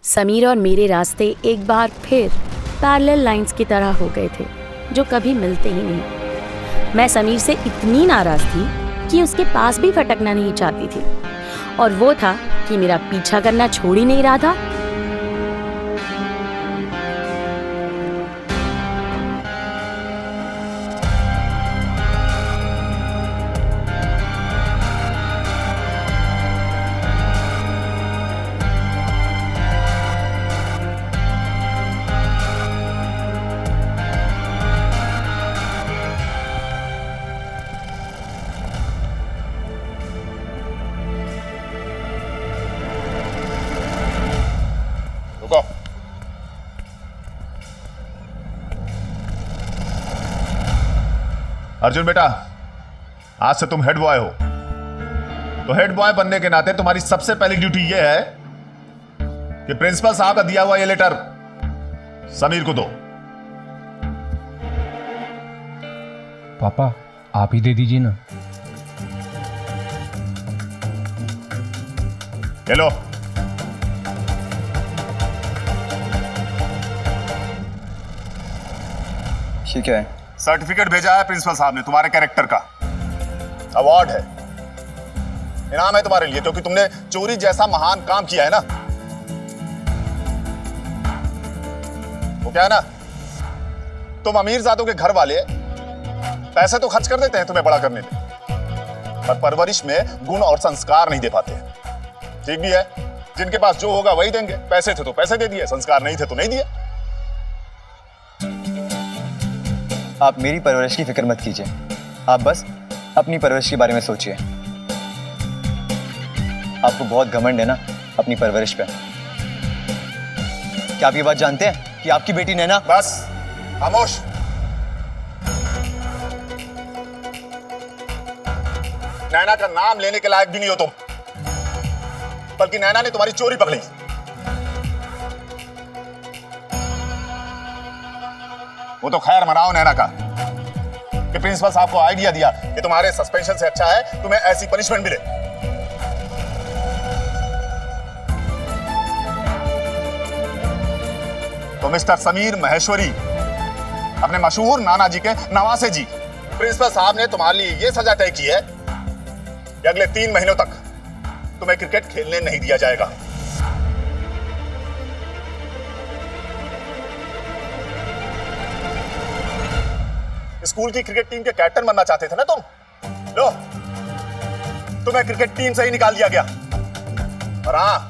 समीर और मेरे रास्ते एक बार फिर पैरेलल लाइंस की तरह हो गए थे, जो कभी मिलते ही नहीं। मैं समीर से इतनी नाराज थी कि उसके पास भी फटकना नहीं चाहती थी, और वो था कि मेरा पीछा करना छोड़ ही नहीं रहा था। रुको। अर्जुन बेटा, आज से तुम हेड बॉय हो, तो हेड बॉय बनने के नाते तुम्हारी सबसे पहली ड्यूटी यह है कि प्रिंसिपल साहब का दिया हुआ ये लेटर समीर को दो। पापा आप ही दे दीजिए ना। ये लो। ठीक है। सर्टिफिकेट भेजा है प्रिंसिपल साहब ने तुम्हारे कैरेक्टर का। अवार्ड है, इनाम है तुम्हारे लिए, क्योंकि तुमने चोरी जैसा महान काम किया है ना। वो क्या है ना, तुम अमीरजादों के घर वाले पैसे तो खर्च कर देते हैं तुम्हें बड़ा करने में, पर परवरिश में गुण और संस्कार नहीं दे पाते। ठीक भी है, जिनके पास जो होगा वही देंगे। पैसे थे तो पैसे दे दिए, संस्कार नहीं थे तो नहीं दिए। आप मेरी परवरिश की फिक्र मत कीजिए, आप बस अपनी परवरिश के बारे में सोचिए। आपको बहुत घमंड है ना अपनी परवरिश पे। क्या आप ये बात जानते हैं कि आपकी बेटी नैना। बस खामोश। नैना का नाम लेने के लायक भी नहीं हो तुम, बल्कि नैना ने तुम्हारी चोरी पकड़ी। वो तो खैर मनाओ नैना का कि प्रिंसिपल साहब को आइडिया दिया कि तुम्हारे सस्पेंशन से अच्छा है तुम्हें ऐसी पनिशमेंट मिले। तो मिस्टर समीर महेश्वरी, अपने मशहूर नाना जी के नवासे जी, प्रिंसिपल साहब ने तुम्हारे लिए यह सजा तय की है कि अगले 3 महीनों तक तुम्हें क्रिकेट खेलने नहीं दिया जाएगा। स्कूल की क्रिकेट टीम के कैप्टन बनना चाहते थे ना तुम, लो तुम्हें क्रिकेट टीम से ही निकाल दिया गया। और हाँ,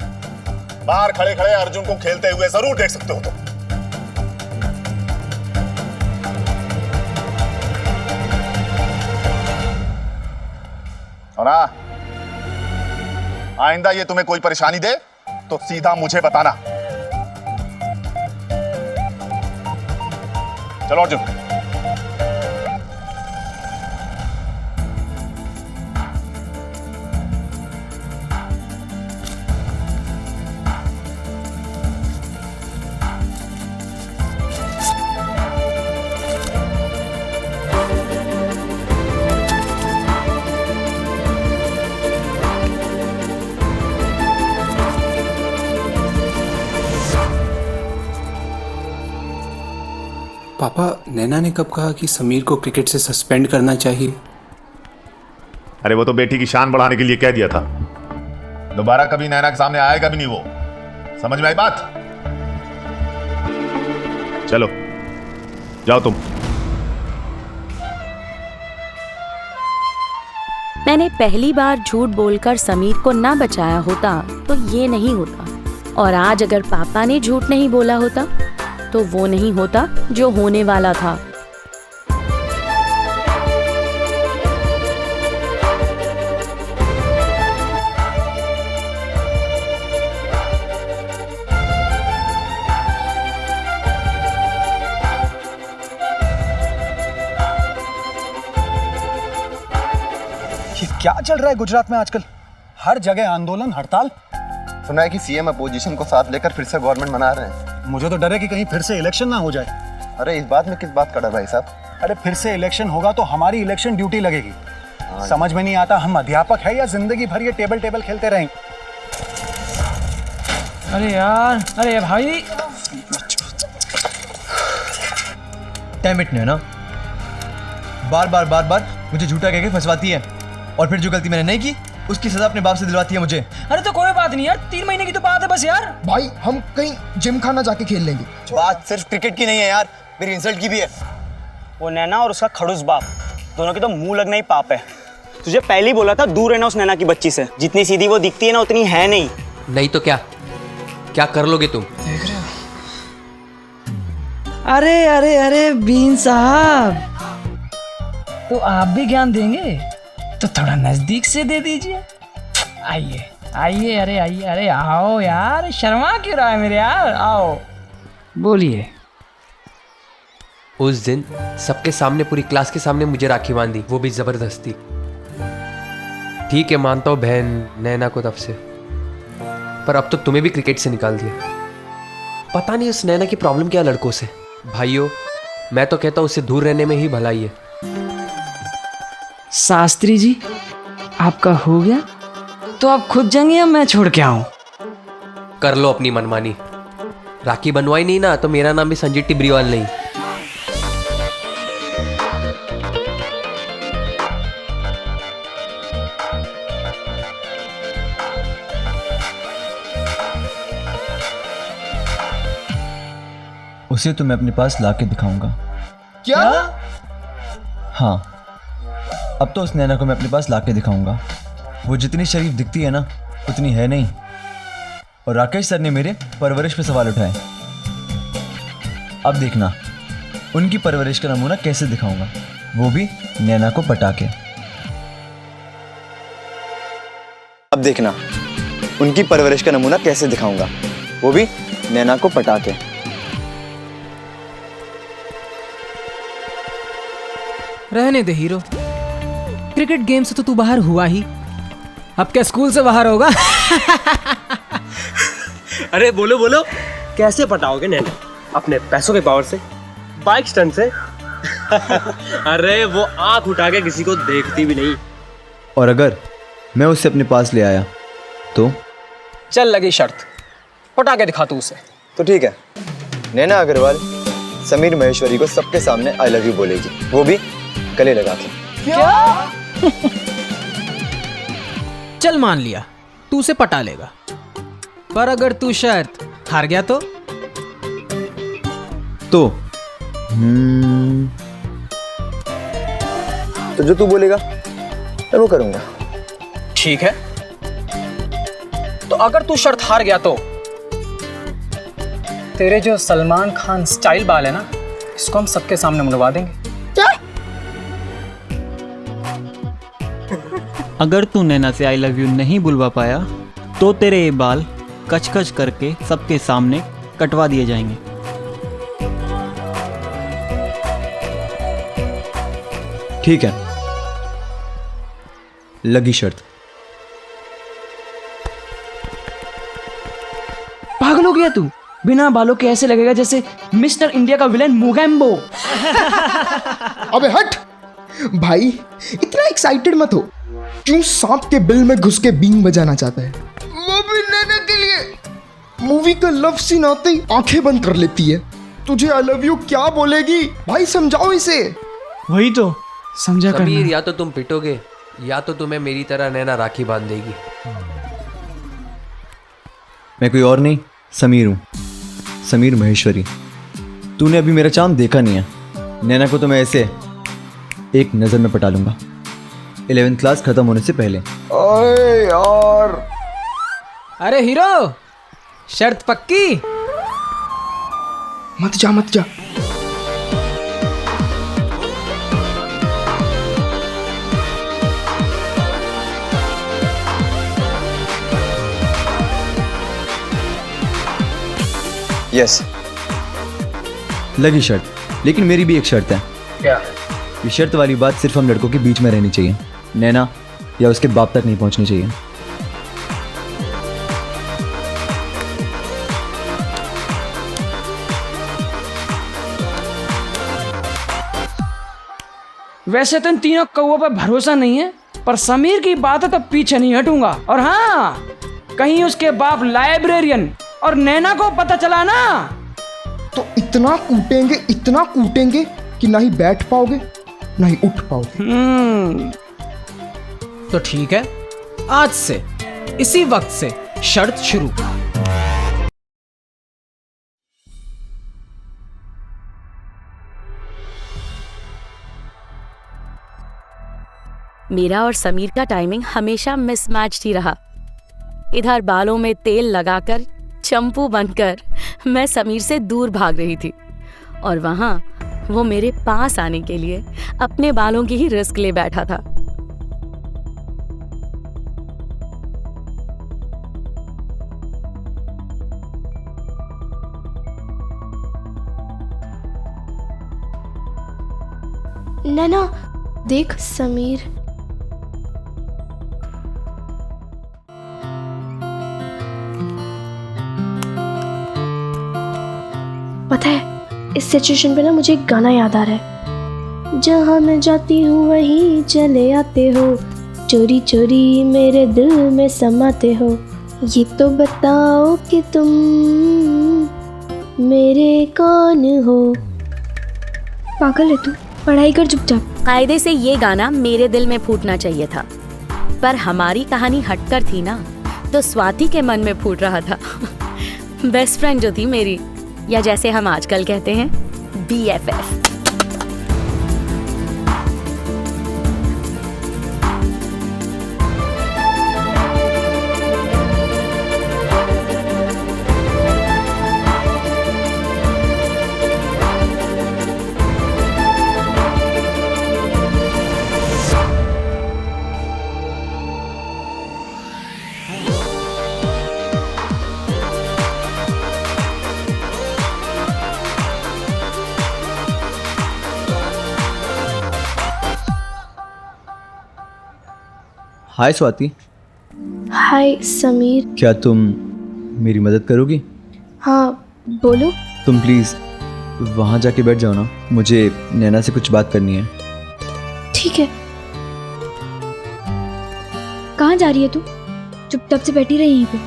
बाहर खड़े खड़े अर्जुन को खेलते हुए जरूर देख सकते हो तुम। और हाँ, आइंदा ये तुम्हें कोई परेशानी दे तो सीधा मुझे बताना। चलो अर्जुन। पापा, नैना ने कब कहा कि समीर को क्रिकेट से सस्पेंड करना चाहिए? अरे वो तो बेटी की शान बढ़ाने के लिए कह दिया था। दोबारा कभी नैना के सामने आएगा भी नहीं वो। समझ में आई बात? चलो जाओ तुम। मैंने पहली बार झूठ बोलकर समीर को ना बचाया होता तो ये नहीं होता, और आज अगर पापा ने झूठ नहीं बोला होता तो वो नहीं होता जो होने वाला था। ये क्या चल रहा है गुजरात में आजकल? हर जगह आंदोलन, हड़ताल। सुना है कि सीएम अपोजिशन को साथ लेकर फिर से गवर्नमेंट बना रहे हैं। मुझे तो डर है कि कहीं फिर से इलेक्शन ना हो जाए। अरे इस बात में किस बात का डर भाई साहब? अरे फिर से इलेक्शन होगा तो हमारी इलेक्शन ड्यूटी लगेगी। समझ में नहीं आता हम अध्यापक है या जिंदगी भर ये टेबल खेलते रहेंगे। अरे यार, अरे भाई, डैम इट नैना, बार बार मुझे झूठा कह के फंसवाती है और फिर जो गलती मैंने नहीं की उसकी सजा अपने बाप से दिलवाती है मुझे। अरे तो कोई बात नहीं यार, 3 महीने की तो बात है बस यार। भाई हम कहीं जिम खाना जाके खेल लेंगे। बात सिर्फ क्रिकेट की नहीं है यार, मेरी इंसल्ट की भी है। वो नैना और उसका खड़ूस बाप दोनों के तो मुंह लगना ही पाप है। तुझे पहले ही बोला था दूर रहना उस नैना की बच्ची से। जितनी सीधी वो दिखती है ना उतनी है नहीं। नहीं तो क्या क्या कर लोगे तुम? अरे अरे अरे बीन साहब, तो आप भी ज्ञान देंगे तो थोड़ा नजदीक से दे दीजिए। आइए आइए, अरे आइए, अरे आओ यार, शर्मा क्यों रहा है मेरे यार, आओ बोलिए। उस दिन सबके सामने, पूरी क्लास के सामने मुझे राखी बांधी, वो भी जबरदस्ती। ठीक है, मानता हूँ बहन नैना को तब से, पर अब तो तुम्हें भी क्रिकेट से निकाल दिया। पता नहीं उस नैना की प्रॉब्लम क्या लड़कों से। भाइयों, मैं तो कहता हूँ उससे दूर रहने में ही भलाई है। शास्त्री जी, आपका हो गया तो आप खुद जाएंगे या मैं छोड़ के आऊं? कर लो अपनी मनमानी। राखी बनवाई नहीं ना तो मेरा नाम भी संजय टिब्रीवाल नहीं। उसे तो मैं अपने पास ला के दिखाऊंगा। क्या? हाँ, अब तो उस नैना को मैं अपने पास ला के दिखाऊंगा। वो जितनी शरीफ दिखती है ना उतनी है नहीं। और राकेश सर ने मेरे परवरिश पे सवाल उठाए। अब देखना उनकी परवरिश का नमूना कैसे दिखाऊंगा, वो भी नैना को पटा के। अब देखना उनकी परवरिश का नमूना कैसे दिखाऊंगा, वो भी नैना को पटा के। रहने दे हीरो, क्रिकेट गेम से तो तू बाहर हुआ ही, अब क्या स्कूल से बाहर होगा? अरे बोलो बोलो, कैसे पटाओगे नैना? अपने पैसों के पावर से, बाइक स्टंट से? अरे वो आंख उठा के किसी को देखती भी नहीं। और अगर मैं उसे अपने पास ले आया तो? चल लगी शर्त, पटा के दिखा तू उसे। तो ठीक है, नैना अग्रवाल समीर महेश्वरी को सबके सामने आई लव यू बोलेगी, वो भी गले लगा के। क्या? चल मान लिया तू उसे पटा लेगा, पर अगर तू शर्त हार गया तो? तो जो तू बोलेगा मैं वो करूंगा। ठीक है, तो अगर तू शर्त हार गया तो तेरे जो सलमान खान स्टाइल बाल है ना, इसको हम सबके सामने मुड़वा देंगे। अगर तू नैना से आई लव यू नहीं बुलवा पाया तो तेरे ये बाल कच कच करके सबके सामने कटवा दिए जाएंगे। ठीक है, लगी शर्त। पागल हो गया तू? बिना बालों के ऐसे लगेगा जैसे मिस्टर इंडिया का विलेन मोगैम्बो। अबे हट भाई, इतना एक्साइटेड मत हो। क्यों सांप के बिल में घुस के बीन बजाना चाहता है, वो भी नैना के लिए। मूवी का लव सीन आते ही आंखें बंद कर लेती है। तुझे आई लव यू क्या बोलेगी भाई, समझाओ इसे। वही तो समझा कर। समीर, या तो तुम पिटोगे या तो तुम्हें मेरी तरह नैना राखी बांध देगी। मैं कोई और नहीं, समीर हूं, समीर महेश्वरी। तूने अभी मेरा चांद देखा नहीं है। नैना को तो मैं ऐसे एक नजर में पटा लूंगा, 11th क्लास खत्म होने से पहले। अरे यार, अरे हीरो, शर्त पक्की? मत जा मत जा। यस, लगी शर्त, लेकिन मेरी भी एक शर्त है। क्या? ये शर्त वाली बात सिर्फ हम लड़कों के बीच में रहनी चाहिए, नैना या उसके बाप तक नहीं पहुंचनी चाहिए। वैसे तो इन तीनों कौओं पर भरोसा नहीं है, पर समीर की बात है तो पीछे नहीं हटूंगा। और हाँ, कहीं उसके बाप लाइब्रेरियन और नैना को पता चला ना तो इतना कूटेंगे कि ना ही बैठ पाओगे ना ही उठ पाओगे। तो ठीक है, आज से इसी वक्त से शर्त शुरू। मेरा और समीर का टाइमिंग हमेशा मिसमैच ही रहा। इधर बालों में तेल लगाकर चंपू बनकर मैं समीर से दूर भाग रही थी और वहां वो मेरे पास आने के लिए अपने बालों की ही रिस्क ले बैठा था। नैना देख समीर। पता है इस सिचुएशन पे ना मुझे एक गाना याद आ रहा है। जहाँ मैं जाती हूँ वहीं चले आते हो, चोरी चोरी मेरे दिल में समाते हो, ये तो बताओ कि तुम मेरे कौन हो। पागल है तू, पढ़ाई कर चुपचाप। कायदे से ये गाना मेरे दिल में फूटना चाहिए था, पर हमारी कहानी हटकर थी ना, तो स्वाति के मन में फूट रहा था। बेस्ट फ्रेंड जो थी मेरी, या जैसे हम आजकल कहते हैं BFF। हाय स्वाति। हाय समीर। क्या तुम मेरी मदद करोगी? हाँ बोलो। तुम प्लीज़ वहाँ जाके बैठ जाओ ना, मुझे नैना से कुछ बात करनी है। ठीक है। कहाँ जा रही है तू? चुपचाप से बैठी रही यहीं पे।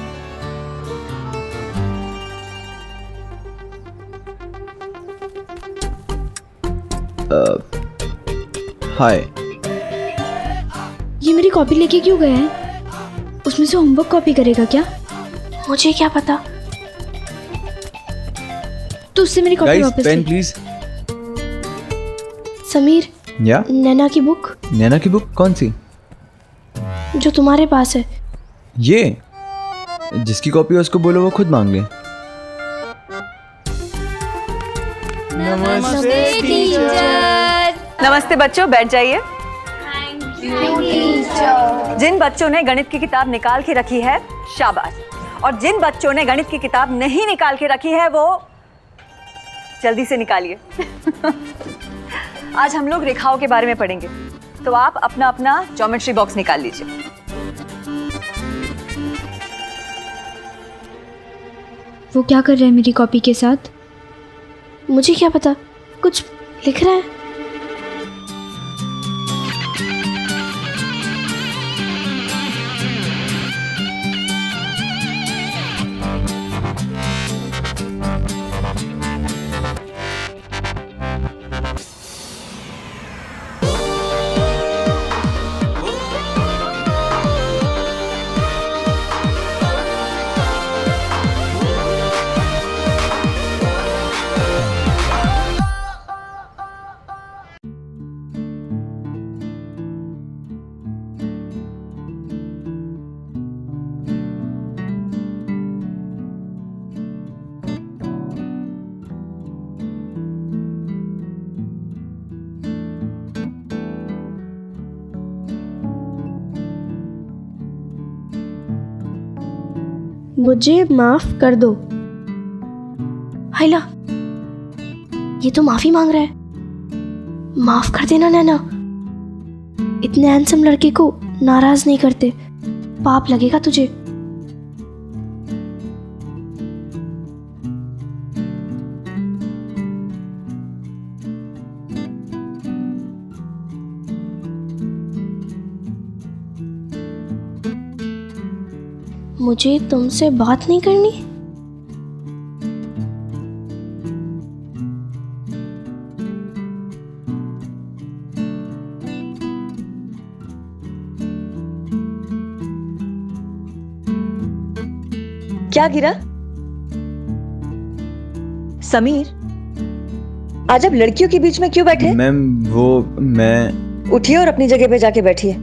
हाय। ये मेरी कॉपी लेके क्यों गया है? उसमें से होमवर्क कॉपी करेगा क्या? मुझे क्या पता। तू उससे मेरी कॉपी वापस पेन ले। प्लीज। समीर, या नैना की बुक। नैना की बुक कौन सी? जो तुम्हारे पास है। ये जिसकी कॉपी है उसको बोलो वो खुद मांग ले। नमस्ते टीचर। नमस्ते बच्चों, बैठ जाइए। जिन बच्चों ने गणित की किताब निकाल के रखी है शाबाश, और जिन बच्चों ने गणित की किताब नहीं निकाल के रखी है वो जल्दी से निकालिए। आज हम लोग रेखाओं के बारे में पढ़ेंगे, तो आप अपना अपना ज्योमेट्री बॉक्स निकाल लीजिए। वो क्या कर रहा है मेरी कॉपी के साथ? मुझे क्या पता, कुछ लिख रहा है। मुझे माफ कर दो। हाइला, ये तो माफी मांग रहा है। माफ कर देना नैना, इतने हैंडसम लड़के को नाराज नहीं करते, पाप लगेगा तुझे। मुझे तुमसे बात नहीं करनी? क्या गिरा? समीर, आज आप लड़कियों के बीच में क्यों बैठे? मैम मैं उठिए और अपनी जगह पे जाके बैठिए।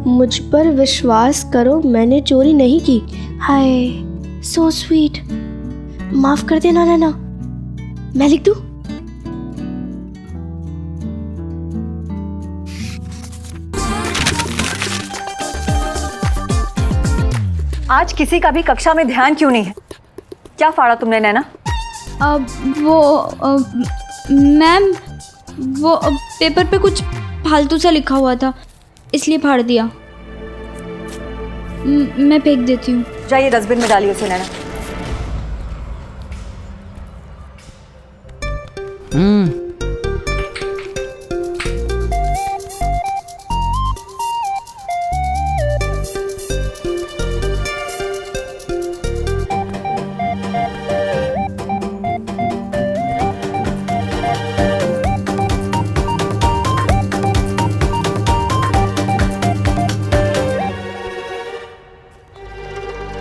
मुझ पर विश्वास करो, मैंने चोरी नहीं की। हाय, सो स्वीट। माफ कर देना नैना। मैं लिख दूं? आज किसी का भी कक्षा में ध्यान क्यों नहीं है? क्या फाड़ा तुमने नैना? मैम, वो पेपर पे कुछ फालतू सा लिखा हुआ था, इसलिए फाड़ दिया। मैं फेंक देती हूँ। जाइए डस्टबिन में डालिए उसे नैना।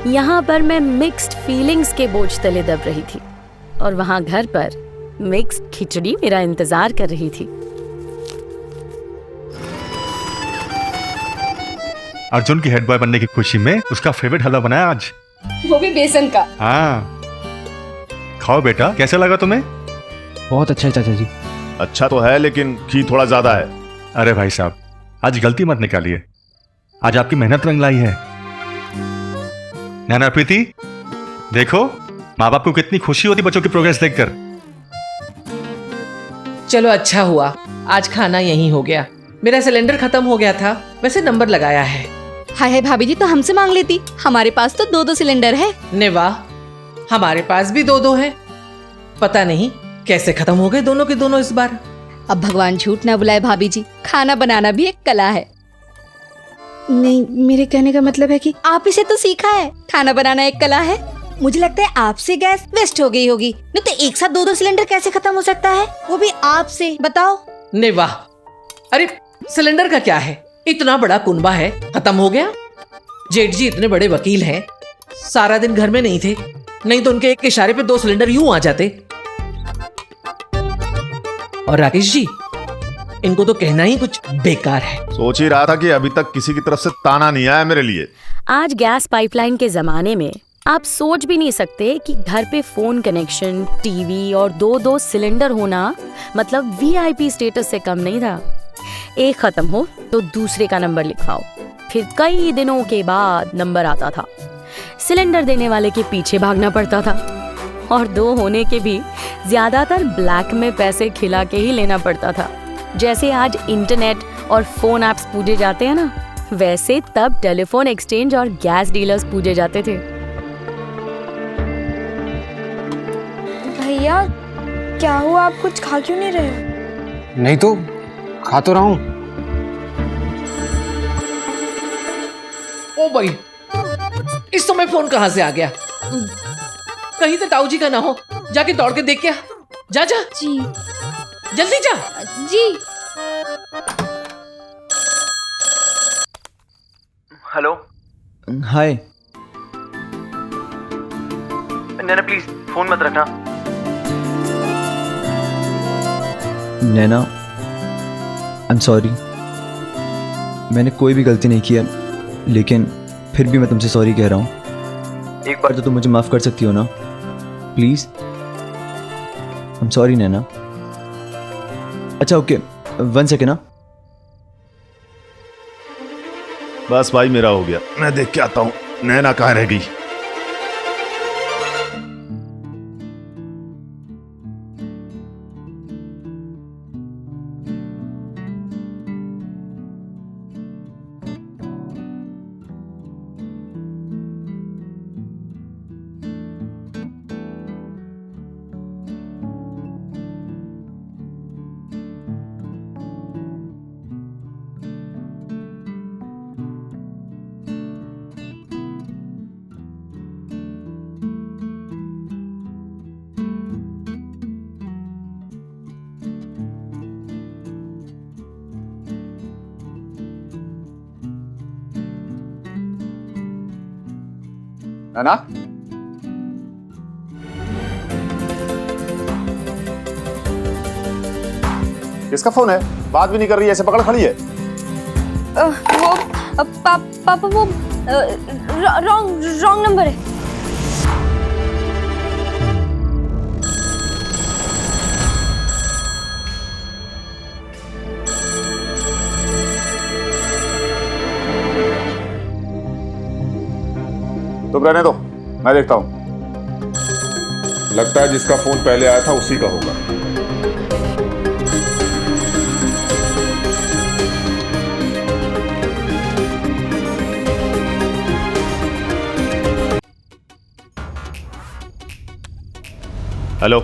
यहाँ पर मैं मिक्स्ड फीलिंग्स के बोझ तले दब रही थी और वहाँ घर पर मिक्स्ड खिचड़ी मेरा इंतजार कर रही थी। अर्जुन की हेड बॉय बनने की खुशी में उसका फेवरेट हलवा बनाया आज, वो भी बेसन का। हाँ, खाओ बेटा, कैसा लगा तुम्हें? बहुत अच्छा है चाचा जी। अच्छा तो है, लेकिन घी थोड़ा ज्यादा है। अरे भाई साहब, आज गलती मत निकालिए, आज आपकी मेहनत रंग लाई है। नैना प्रीति, देखो माँ बाप को कितनी खुशी होती बच्चों की प्रोग्रेस देखकर। चलो अच्छा हुआ, आज खाना यहीं हो गया। मेरा सिलेंडर खत्म हो गया था, वैसे नंबर लगाया है। हाय हाय भाभी जी, तो हमसे मांग लेती, हमारे पास तो 2-2 सिलेंडर है। ने वाह, हमारे पास भी 2-2 है। पता नहीं कैसे खत्म हो गए दोनों के दोनों इस बार। अब भगवान झूठ ना बुलाए भाभी जी, खाना बनाना भी एक कला है। नहीं, मेरे कहने का मतलब है कि आप इसे तो सीखा है, खाना बनाना एक कला है। मुझे लगता है आपसे गैस वेस्ट हो गई होगी, नहीं तो एक साथ 2-2 सिलेंडर कैसे खत्म हो सकता है, वो भी आपसे, बताओ। ने वाह, अरे सिलेंडर का क्या है, इतना बड़ा कुनबा है, खत्म हो गया। जेठ जी इतने बड़े वकील हैं, सारा दिन घर में नहीं थे, नहीं तो उनके एक इशारे पे 2 सिलेंडर यूं आ जाते। और राकेश जी, इनको तो कहना ही कुछ बेकार है। सोच ही रहा था कि अभी तक किसी की तरफ से ताना नहीं आया मेरे लिए। आज गैस पाइपलाइन के जमाने में आप सोच भी नहीं सकते कि घर पे फोन कनेक्शन, टीवी और 2-2 सिलेंडर होना मतलब वीआईपी स्टेटस से कम नहीं था। एक खत्म हो तो दूसरे का नंबर लिखवाओ, फिर कई दिनों के बाद नंबर आता था। सिलेंडर देने वाले के पीछे भागना पड़ता था और 2 होने के भी ज्यादातर ब्लैक में पैसे खिला के ही लेना पड़ता था। जैसे आज इंटरनेट और फोन ऐप्स पूजे जाते हैं ना, वैसे तब टेलीफोन एक्सचेंज और गैस डीलर्स पूजे जाते थे। भैया क्या हुआ, आप कुछ खा क्यों नहीं रहे? नहीं तो खा तो रहा हूँ। ओ भाई, इस समय फोन कहाँ से आ गया? कहीं तो ताऊ जी का ना हो, जाके दौड़ के देख के आ। जा जा जी, जल्दी जा जी। Hello, hi. Naina please phone मत रखना। नैना, आई एम सॉरी, मैंने कोई भी गलती नहीं की है, लेकिन फिर भी मैं तुमसे सॉरी कह रहा हूँ। एक बार तो तुम मुझे माफ कर सकती हो ना, प्लीज। आई एम सॉरी नैना। अच्छा ओके, 1 सेकेंड ना। बस भाई, मेरा हो गया, मैं देख के आता हूँ नैना कहाँ रह गई। नैना, किसका फोन है? बात भी नहीं कर रही है, ऐसे पकड़ खड़ी है। वो पापा वो रॉन्ग नंबर है। तुम रहने दो, मैं देखता हूं। लगता है जिसका फोन पहले आया था उसी का होगा। हेलो,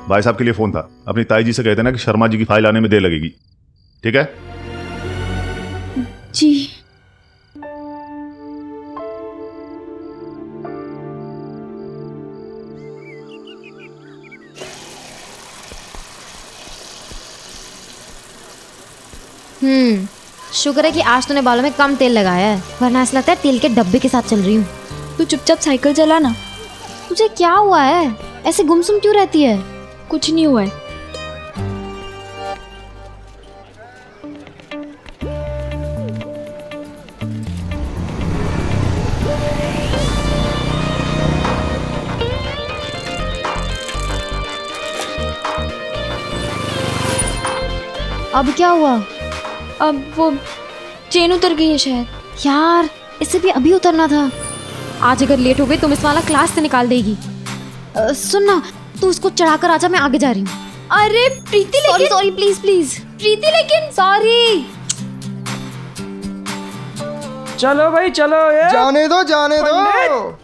भाई साहब के लिए फोन था। अपनी ताई जी से कहते ना कि शर्मा जी की फाइल आने में देर लगेगी, ठीक है? जी। शुक्र है कि आज तूने बालों में कम तेल लगाया है, वरना ऐसा लगता है तेल के डब्बे के साथ चल रही हूँ। तू चुपचाप साइकिल चला ना। तुझे क्या हुआ है? ऐसे गुमसुम क्यों रहती है? कुछ नहीं हुआ है। अब क्या हुआ? अब वो चेन उतर गई है शायद। यार, इसे भी अभी उतरना था। आज अगर लेट हो गई तो मिस वाला क्लास से निकाल देगी। सुन ना, तू इसको चढ़ाकर आजा, मैं आगे जा रही हूँ। अरे प्रीति, लेकिन सॉरी प्लीज प्लीज प्रीति, लेकिन सॉरी। चलो भाई चलो, ये जाने दो जाने दो।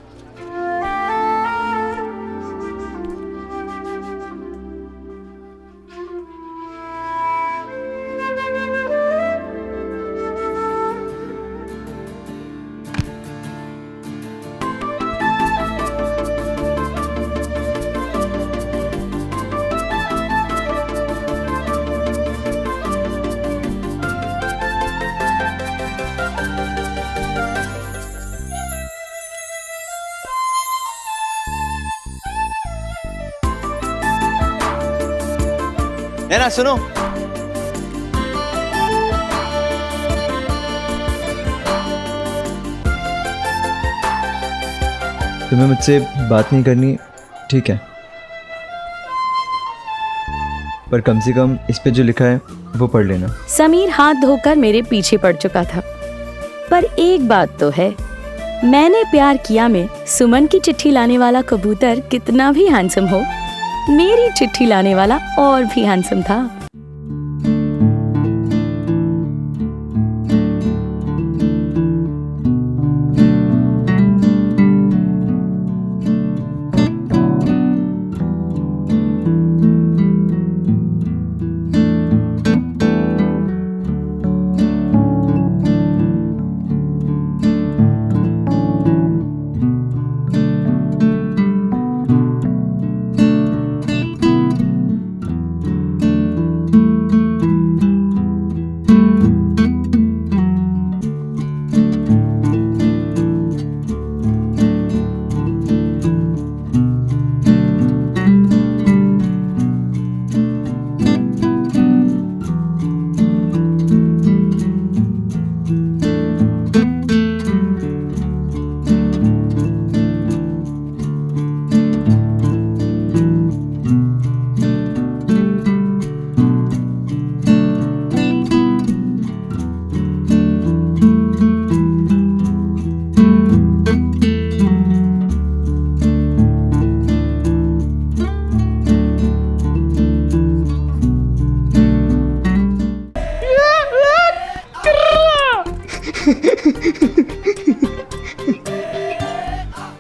नैना सुनो, तुम्हें मुझसे बात नहीं करनी, ठीक है? पर कम से कम इस पे जो लिखा है वो पढ़ लेना। समीर हाथ धोकर मेरे पीछे पड़ चुका था। पर एक बात तो है, मैंने प्यार किया में सुमन की चिट्ठी लाने वाला कबूतर कितना भी हैंडसम हो, मेरी चिट्ठी लाने वाला और भी हैंडसम था।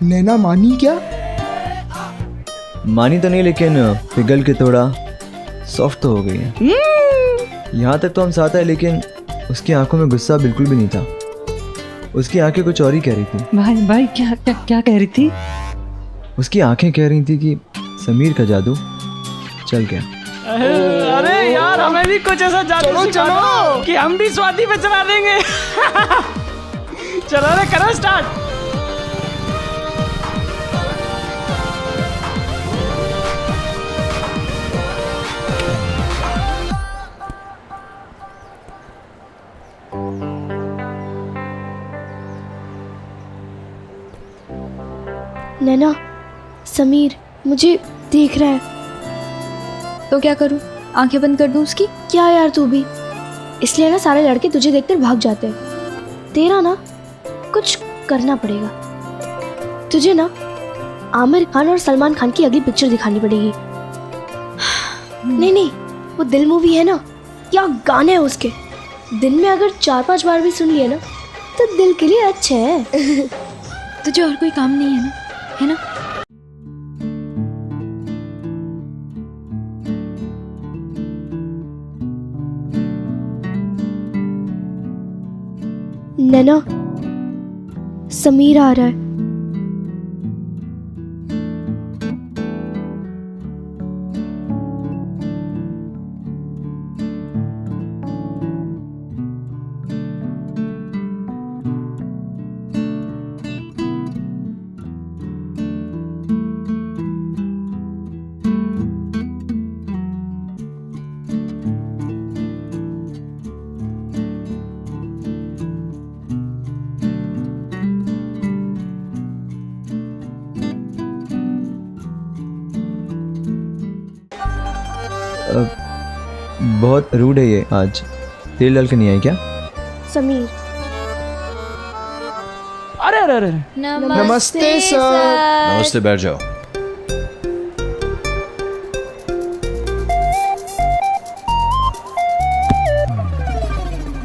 नैना मानी क्या? मानी तो नहीं, लेकिन पिघल के थोड़ा सॉफ्ट तो हो गई है। यहाँ तक तो हम साथ है, लेकिन उसकी आंखों में गुस्सा बिल्कुल भी नहीं था। उसकी आंखें कुछ और ही कह रही थी। भाई भाई क्या क्या क्या कह रही थी? उसकी आंखें कह रही थी कि समीर का जादू चल गया। अरे यार हमें भी कुछ ऐसा जादू सिखा दो कि हम भी स्वाति पे चला देंगे। चलो रे करो स्टार्ट। नैना, समीर मुझे देख रहा है। तो क्या करूं? आंखें बंद कर दूं उसकी? क्या यार तू भी, इसलिए ना सारे लड़के तुझे देखकर भाग जाते हैं। तेरा ना कुछ करना पड़ेगा। तुझे ना आमिर खान और सलमान खान की अगली पिक्चर दिखानी पड़ेगी। नहीं, वो दिल मूवी है ना, क्या गाने हैं उसके। दिन में अगर 4-5 बार भी सुन लिए ना तो दिल के लिए अच्छे हैं। तुझे और कोई काम नहीं है ना, है ना? नैना, समीर आ रहा है। बहुत रूड है ये आज। तेल डाल के नहीं आई क्या? समीर। अरे अरे अरे नमस्ते सर। नमस्ते, बैठ जाओ।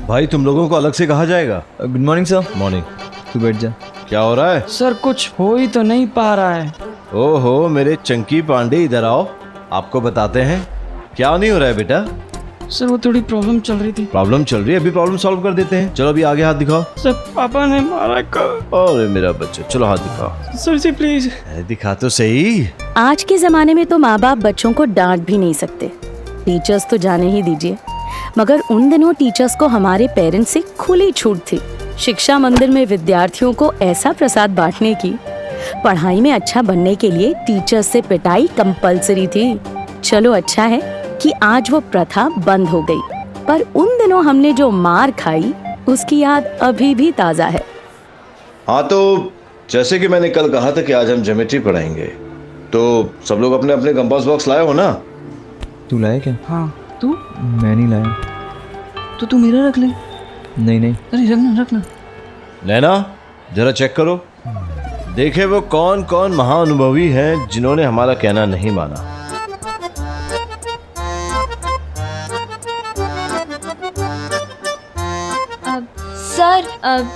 भाई तुम लोगों को अलग से कहा जाएगा। Good morning sir. मॉर्निंग। तू बैठ जा। क्या हो रहा है? सर कुछ हो ही तो नहीं पा रहा है। ओहो मेरे चंकी पांडे, इधर आओ, आपको बताते हैं। क्या नहीं हो रहा है बेटा? सर वो थोड़ी प्रॉब्लम चल रही थी। प्रॉब्लम चल रही है, अभी प्रॉब्लम सॉल्व कर देते हैं। चलो अभी आगे हाथ दिखाओ। सर पापा ने मारा कल। अरे मेरा बच्चा, चलो हाथ दिखाओ। Sir ji please. दिखा तो सही। आज के जमाने में तो माँ बाप बच्चों को डांट भी नहीं सकते, टीचर्स तो जाने ही दीजिए। मगर उन दिनों टीचर्स को हमारे पेरेंट्स से खुली छूट थी। शिक्षा मंदिर में विद्यार्थियों को ऐसा प्रसाद बांटने की। पढ़ाई में अच्छा बनने के लिए टीचर्स से पिटाई कंपलसरी थी। चलो अच्छा है कि आज वो प्रथा बंद हो गई, पर उन दिनों हमने जो मार खाई उसकी याद अभी भी ताजा है। हाँ तो जैसे कि मैंने कल कहा था कि आज हम ज्योमेट्री पढ़ाएंगे, तो सब लोग अपने अपने कंपास बॉक्स लाए हो ना? तू लाया क्या? हाँ तू? मैं नहीं लाया। तो तू मेरा रख ले। नहीं। अरे रखना। नैना जरा चेक करो, देखे वो कौन कौन महाअनुभवी हैं जिन्होंने हमारा कहना नहीं माना। सर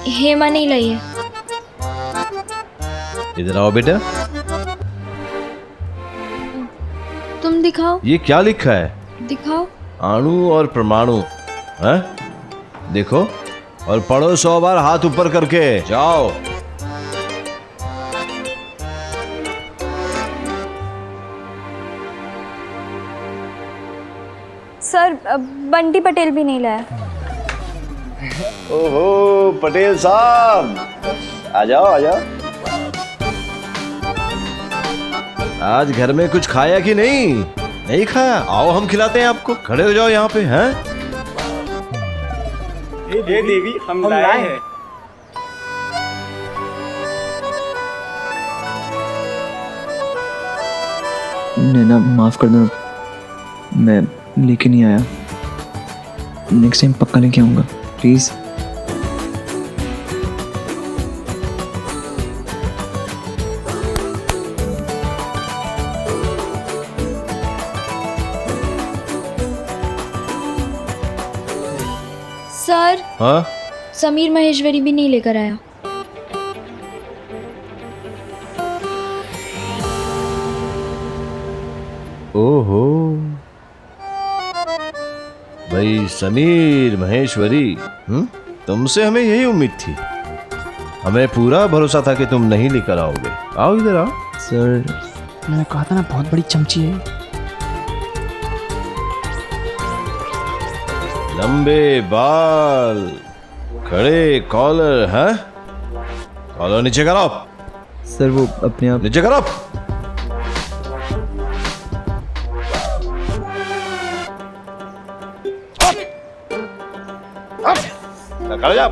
हेमा नहीं लाई है। इधर आओ बेटा। तुम दिखाओ। ये क्या लिखा है? दिखाओ। अणु और परमाणु है? देखो और पढ़ो 100 बार हाथ ऊपर करके। जाओ। सर बंटी पटेल भी नहीं लाया। ओहो पटेल साहब, आ जाओ आ जाओ। आज घर में कुछ खाया कि नहीं? नहीं खाया? आओ हम खिलाते हैं आपको। खड़े हो जाओ यहाँ पे। हैं? ये देवी हम लाए हैं। नैना माफ कर दो, मैं लेके नहीं आया। नेक्स्ट टाइम पक्का लेके आऊंगा, प्लीज। सर हाँ? समीर महेश्वरी भी नहीं लेकर आया। ओहो भाई समीर महेश्वरी, तुमसे हमें यही उम्मीद थी। हमें पूरा भरोसा था कि तुम नहीं लेकर आओगे। आओ इधर आओ। सर मैंने कहा था ना बहुत बड़ी चमची है। लंबे बाल, खड़े कॉलर है। कॉलर नीचे करो। सर वो अपने आप नीचे करो। खड़े जाओ।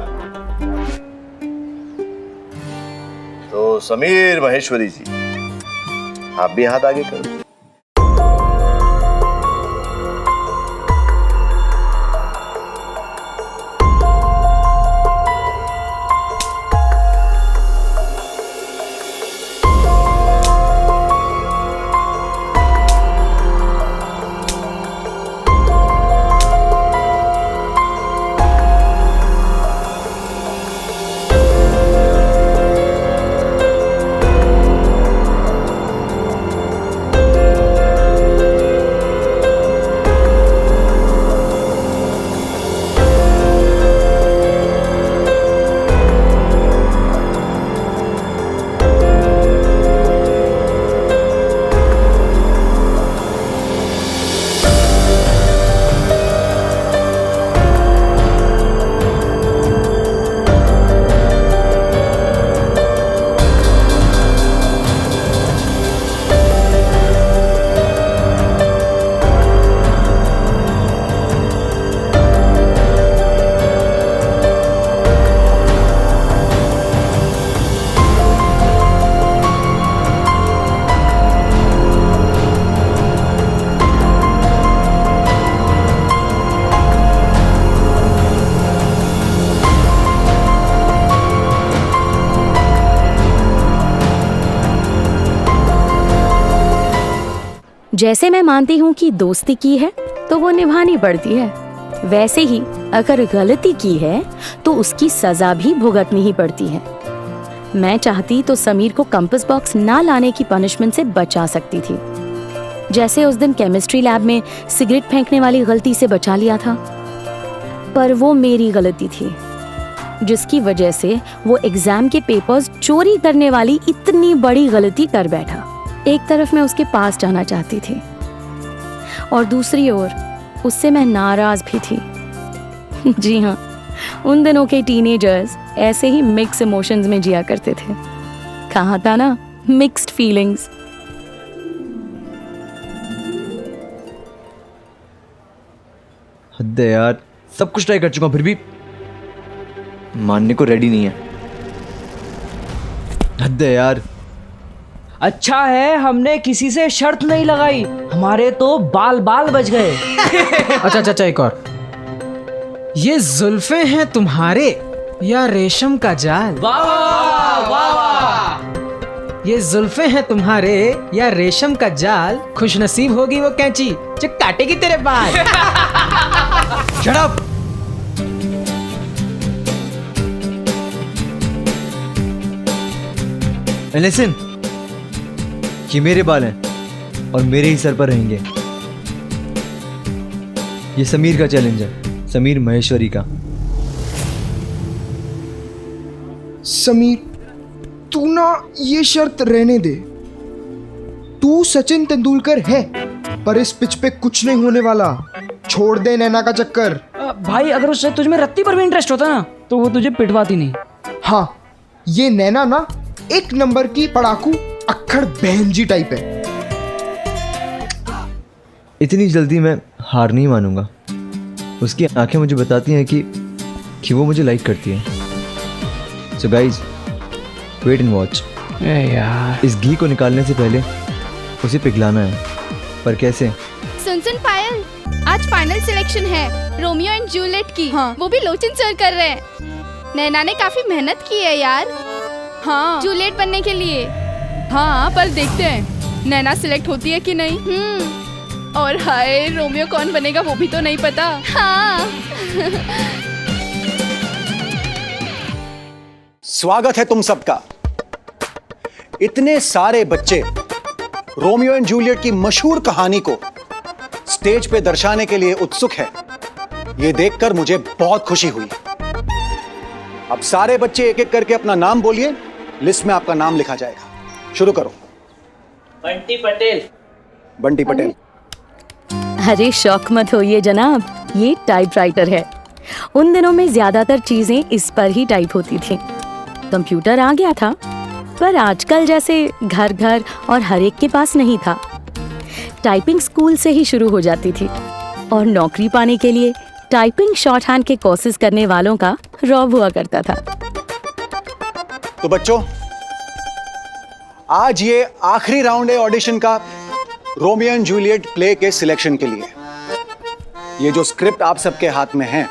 तो समीर महेश्वरी जी, आप भी हाथ आगे करो। जैसे मैं मानती हूँ कि दोस्ती की है तो वो निभानी पड़ती है, वैसे ही अगर गलती की है तो उसकी सजा भी भुगतनी ही पड़ती है। मैं चाहती तो समीर को कंपास बॉक्स ना लाने की पनिशमेंट से बचा सकती थी, जैसे उस दिन केमिस्ट्री लैब में सिगरेट फेंकने वाली गलती से बचा लिया था। पर वो मेरी गलती थी, जिसकी वजह से वो एग्जाम के पेपर्स चोरी करने वाली इतनी बड़ी गलती कर बैठा। एक तरफ मैं उसके पास जाना चाहती थी और दूसरी ओर उससे मैं नाराज भी थी। जी हाँ, उन दिनों के टीनेजर्स ऐसे ही मिक्स इमोशंस में जिया करते थे। कहा था ना, मिक्स्ड फीलिंग्स। हद है यार, सब कुछ ट्राई कर चुका हूं फिर भी मानने को रेडी नहीं है। हद है यार। अच्छा है हमने किसी से शर्त नहीं लगाई, हमारे तो बाल बाल बच गए। अच्छा, एक और। ये जुल्फे हैं तुम्हारे या रेशम का जाल? वाह वाह वाह। ये जुल्फे हैं तुम्हारे या रेशम का जाल, खुशनसीब होगी वो कैंची जो काटेगी तेरे बाल। Shut up. लिसन, ये मेरे बाल हैं और मेरे ही सर पर रहेंगे। ये समीर का चैलेंज है, समीर महेश्वरी का। समीर, तू ना ये शर्त रहने दे। तू सचिन तेंदुलकर है, पर इस पिच पे कुछ नहीं होने वाला। छोड़ दे नैना का चक्कर। भाई अगर उससे तुझमें रत्ती पर भी इंटरेस्ट होता ना तो वो तुझे पिटवाती नहीं। हाँ, ये नैना ना एक नंबर की पड़ाकू अक्खड़ बहन जी टाइप है। इतनी जल्दी मैं हार नहीं मानूंगा। उसकी आंखें मुझे बताती हैं कि वो मुझे लाइक करती है। So guys, wait and watch. यार, इस घी को निकालने से पहले उसे पिघलाना है, पर कैसे? सुन पायल, आज फाइनल सिलेक्शन है रोमियो एंड जूलियट की। हाँ। वो भी लोचन सर कर रहे हैं। नैना ने काफी मेहनत की है यार। हाँ, जूलियट बनने के लिए। हाँ, पर देखते हैं नैना सिलेक्ट होती है कि नहीं। और हाय, रोमियो कौन बनेगा वो भी तो नहीं पता। हाँ। स्वागत है तुम सबका। इतने सारे बच्चे रोमियो एंड जूलियट की मशहूर कहानी को स्टेज पे दर्शाने के लिए उत्सुक है। ये देखकर मुझे बहुत खुशी हुई। अब सारे बच्चे एक एक करके अपना नाम बोलिए, लिस्ट में आपका नाम लिखा जाएगा। शुरू करो। बंटी पटेल। बंटी पटेल। अरे शौक मत होइए जनाब, ये टाइपराइटर है। उन दिनों में ज्यादातर चीजें इस पर ही टाइप होती थी। कंप्यूटर आ गया था, पर आजकल जैसे घर घर और हर एक के पास नहीं था। टाइपिंग स्कूल से ही शुरू हो जाती थी और नौकरी पाने के लिए टाइपिंग शॉर्ट हैंड के कोर्सेज करने वालों का रौब हुआ करता था। तो बच्चों, आज ये आखिरी राउंड है ऑडिशन का रोमियो एंड जूलियट प्ले के सिलेक्शन के लिए। ये जो स्क्रिप्ट आप सबके हाथ में है,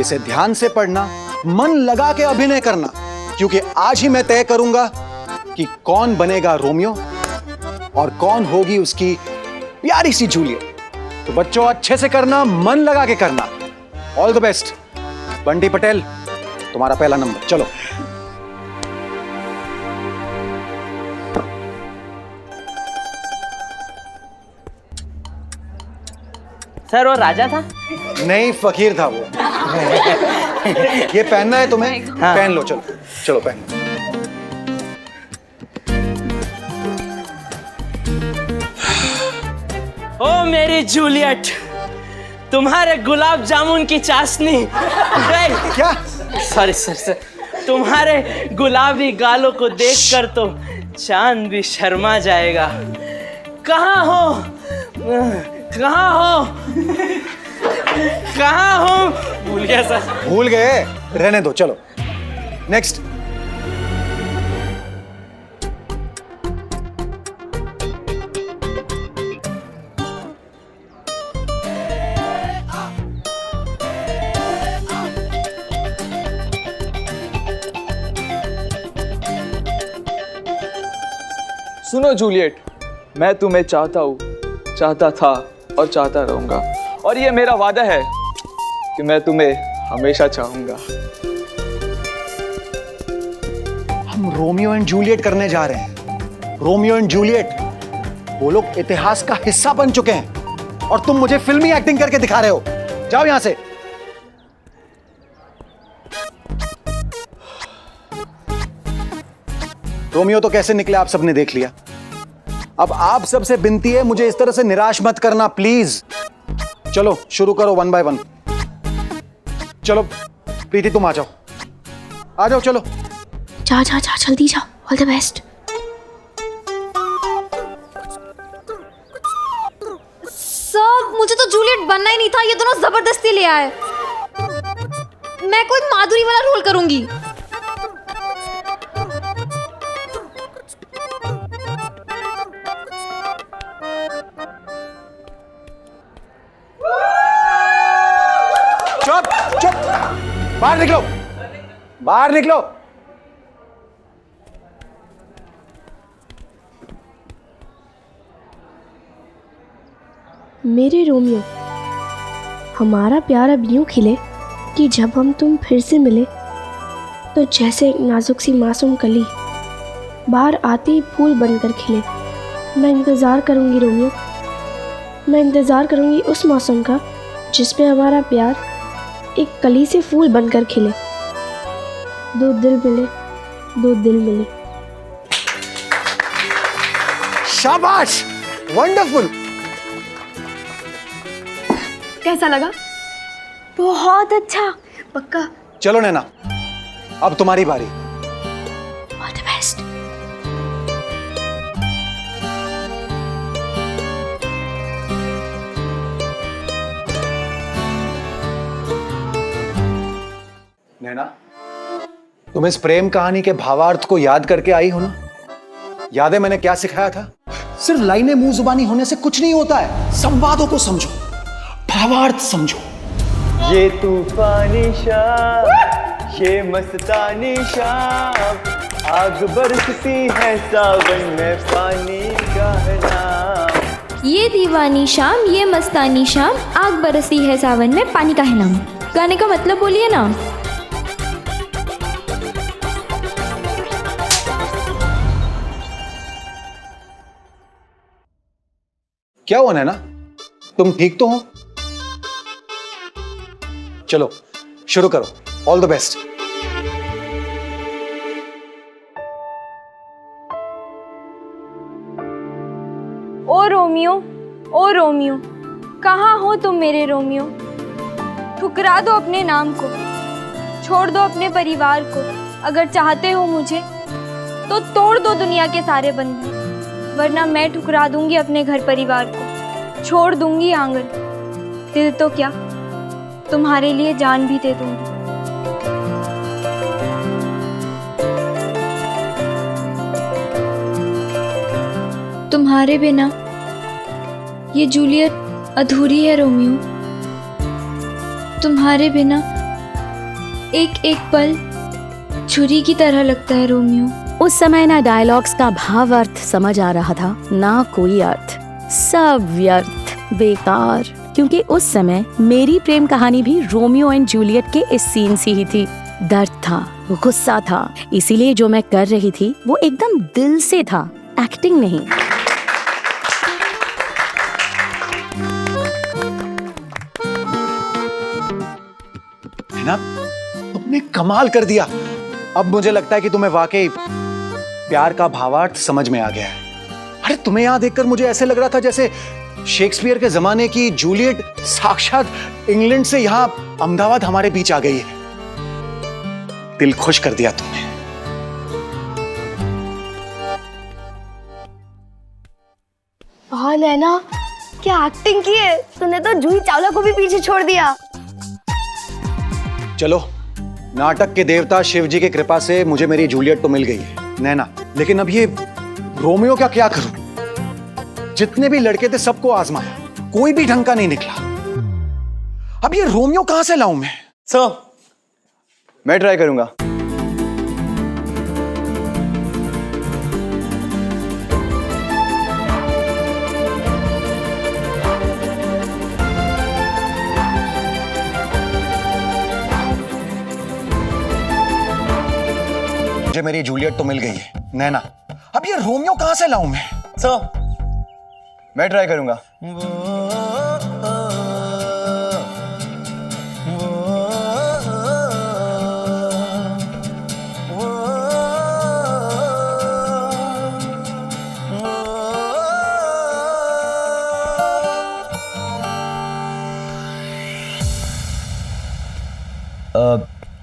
इसे ध्यान से पढ़ना, मन लगा के अभिनय करना, क्योंकि आज ही मैं तय करूंगा कि कौन बनेगा रोमियो और कौन होगी उसकी प्यारी सी जूलियट। तो बच्चों, अच्छे से करना, मन लगा के करना। All the best. Bunty Patel, तुम्हारा पहला नंबर, चलो। सर वो राजा था? नहीं, फकीर था वो। ये पहनना है तुम्हें? हाँ। पहन लो, चलो चलो पहन लो। ओ मेरी जूलियट, तुम्हारे गुलाब जामुन की चाशनी। क्या? सॉरी सर, तुम्हारे गुलाबी गालों को देखकर तो चांद भी शर्मा जाएगा। कहाँ हो? कहाँ हो? कहाँ हो? भूल गया सर। भूल गए? रहने दो, चलो नेक्स्ट। सुनो जूलियट, मैं तुम्हें चाहता हूँ, चाहता था और चाहता रहूंगा, और ये मेरा वादा है कि मैं तुम्हें हमेशा चाहूंगा। हम रोमियो एंड जूलियट करने जा रहे हैं। रोमियो एंड जूलियट, वो लोग इतिहास का हिस्सा बन चुके हैं और तुम मुझे फिल्मी एक्टिंग करके दिखा रहे हो। जाओ यहां से। रोमियो तो कैसे निकले आप सबने देख लिया। अब आप सबसे विनती है, मुझे इस तरह से निराश मत करना प्लीज। चलो शुरू करो 1 बाय 1। चलो प्रीति, तुम आ जाओ, आ जाओ, चलो। जा जा जा, जल्दी जा। All the best. सर, मुझे तो जूलियट बनना ही नहीं था, ये दोनों जबरदस्ती ले आए। मैं कोई माधुरी वाला रोल करूंगी। चुप चुप, बाहर निकलो, बाहर निकलो। मेरे रोमियो, हमारा प्यार अब यूं खिले कि जब हम तुम फिर से मिले तो जैसे एक नाजुक सी मासूम कली बाहर आते ही फूल बनकर खिले। मैं इंतज़ार करूंगी रोमियो, मैं इंतज़ार करूंगी उस मौसम का जिस पे हमारा प्यार एक कली से फूल बनकर खिले। दो दिल मिले, दो दिल मिले। शाबाश, वंडरफुल। कैसा लगा? बहुत अच्छा, पक्का। चलो नैना, अब तुम्हारी बारी। All the best. नैना, तुम इस प्रेम कहानी के भावार्थ को याद करके आई हो ना? याद है मैंने क्या सिखाया था? सिर्फ लाइनें मुंह जुबानी होने से कुछ नहीं होता है। संवादों को समझो, भावार्थ समझो। ये तूफानी शाम, ये मस्तानी शाम, आग बरसती है सावन में पानी का है नाम। ये दीवानी शाम, ये मस्तानी शाम, आग बरसती है सावन में पानी का है नाम। गाने का मतलब बोलिए ना। क्या हुआ नैना, तुम ठीक तो हो? चलो शुरू करो। All the best. ओ रोमियो, कहाँ हो तुम मेरे रोमियो? ठुकरा दो अपने नाम को, छोड़ दो अपने परिवार को। अगर चाहते हो मुझे तो तोड़ दो दुनिया के सारे बंधन, वरना मैं ठुकरा दूंगी अपने घर परिवार को, छोड़ दूंगी आंगन। दिल तो क्या, तुम्हारे लिए जान भी दे दूंगी। तुम्हारे बिना ये जूलियट अधूरी है रोमियो। तुम्हारे बिना एक एक पल छुरी की तरह लगता है रोमियो। उस समय ना डायलॉग्स का भाव अर्थ समझ आ रहा था, ना कोई अर्थ, सब व्यर्थ, बेकार। क्योंकि उस समय मेरी प्रेम कहानी भी रोमियो एंड जूलियट के इस सीन सी ही थी। दर्द था, गुस्सा था, इसीलिए जो मैं कर रही थी वो एकदम दिल से था, एक्टिंग नहीं। ना, तुमने कमाल कर दिया। अब मुझे लगता है कि तुम्हें वाकई प्यार का भावार्थ समझ में आ गया है। अरे तुम्हें यहां देखकर मुझे ऐसे लग रहा था जैसे शेक्सपियर के जमाने की जूलियट साक्षात इंग्लैंड से यहां अहमदाबाद हमारे बीच आ गई है। दिल खुश कर दिया तुमने। हाँ नैना, क्या एक्टिंग की है तूने तो जूही चावला को भी पीछे छोड़ दिया। चलो, नाटक के देवता शिव जी की कृपा से मुझे मेरी जूलियट तो मिल गई है नैना, लेकिन अब ये रोमियो का क्या करूं? जितने भी लड़के थे सबको आजमाया, कोई भी ढंग का नहीं निकला। अब ये रोमियो कहां से लाऊं मैं? सर, मैं ट्राई करूंगा। मुझे मेरी जूलियट तो मिल गई है नैना, अब ये रोमियो कहां से लाऊं मैं? सर, मैं ट्राई करूंगा।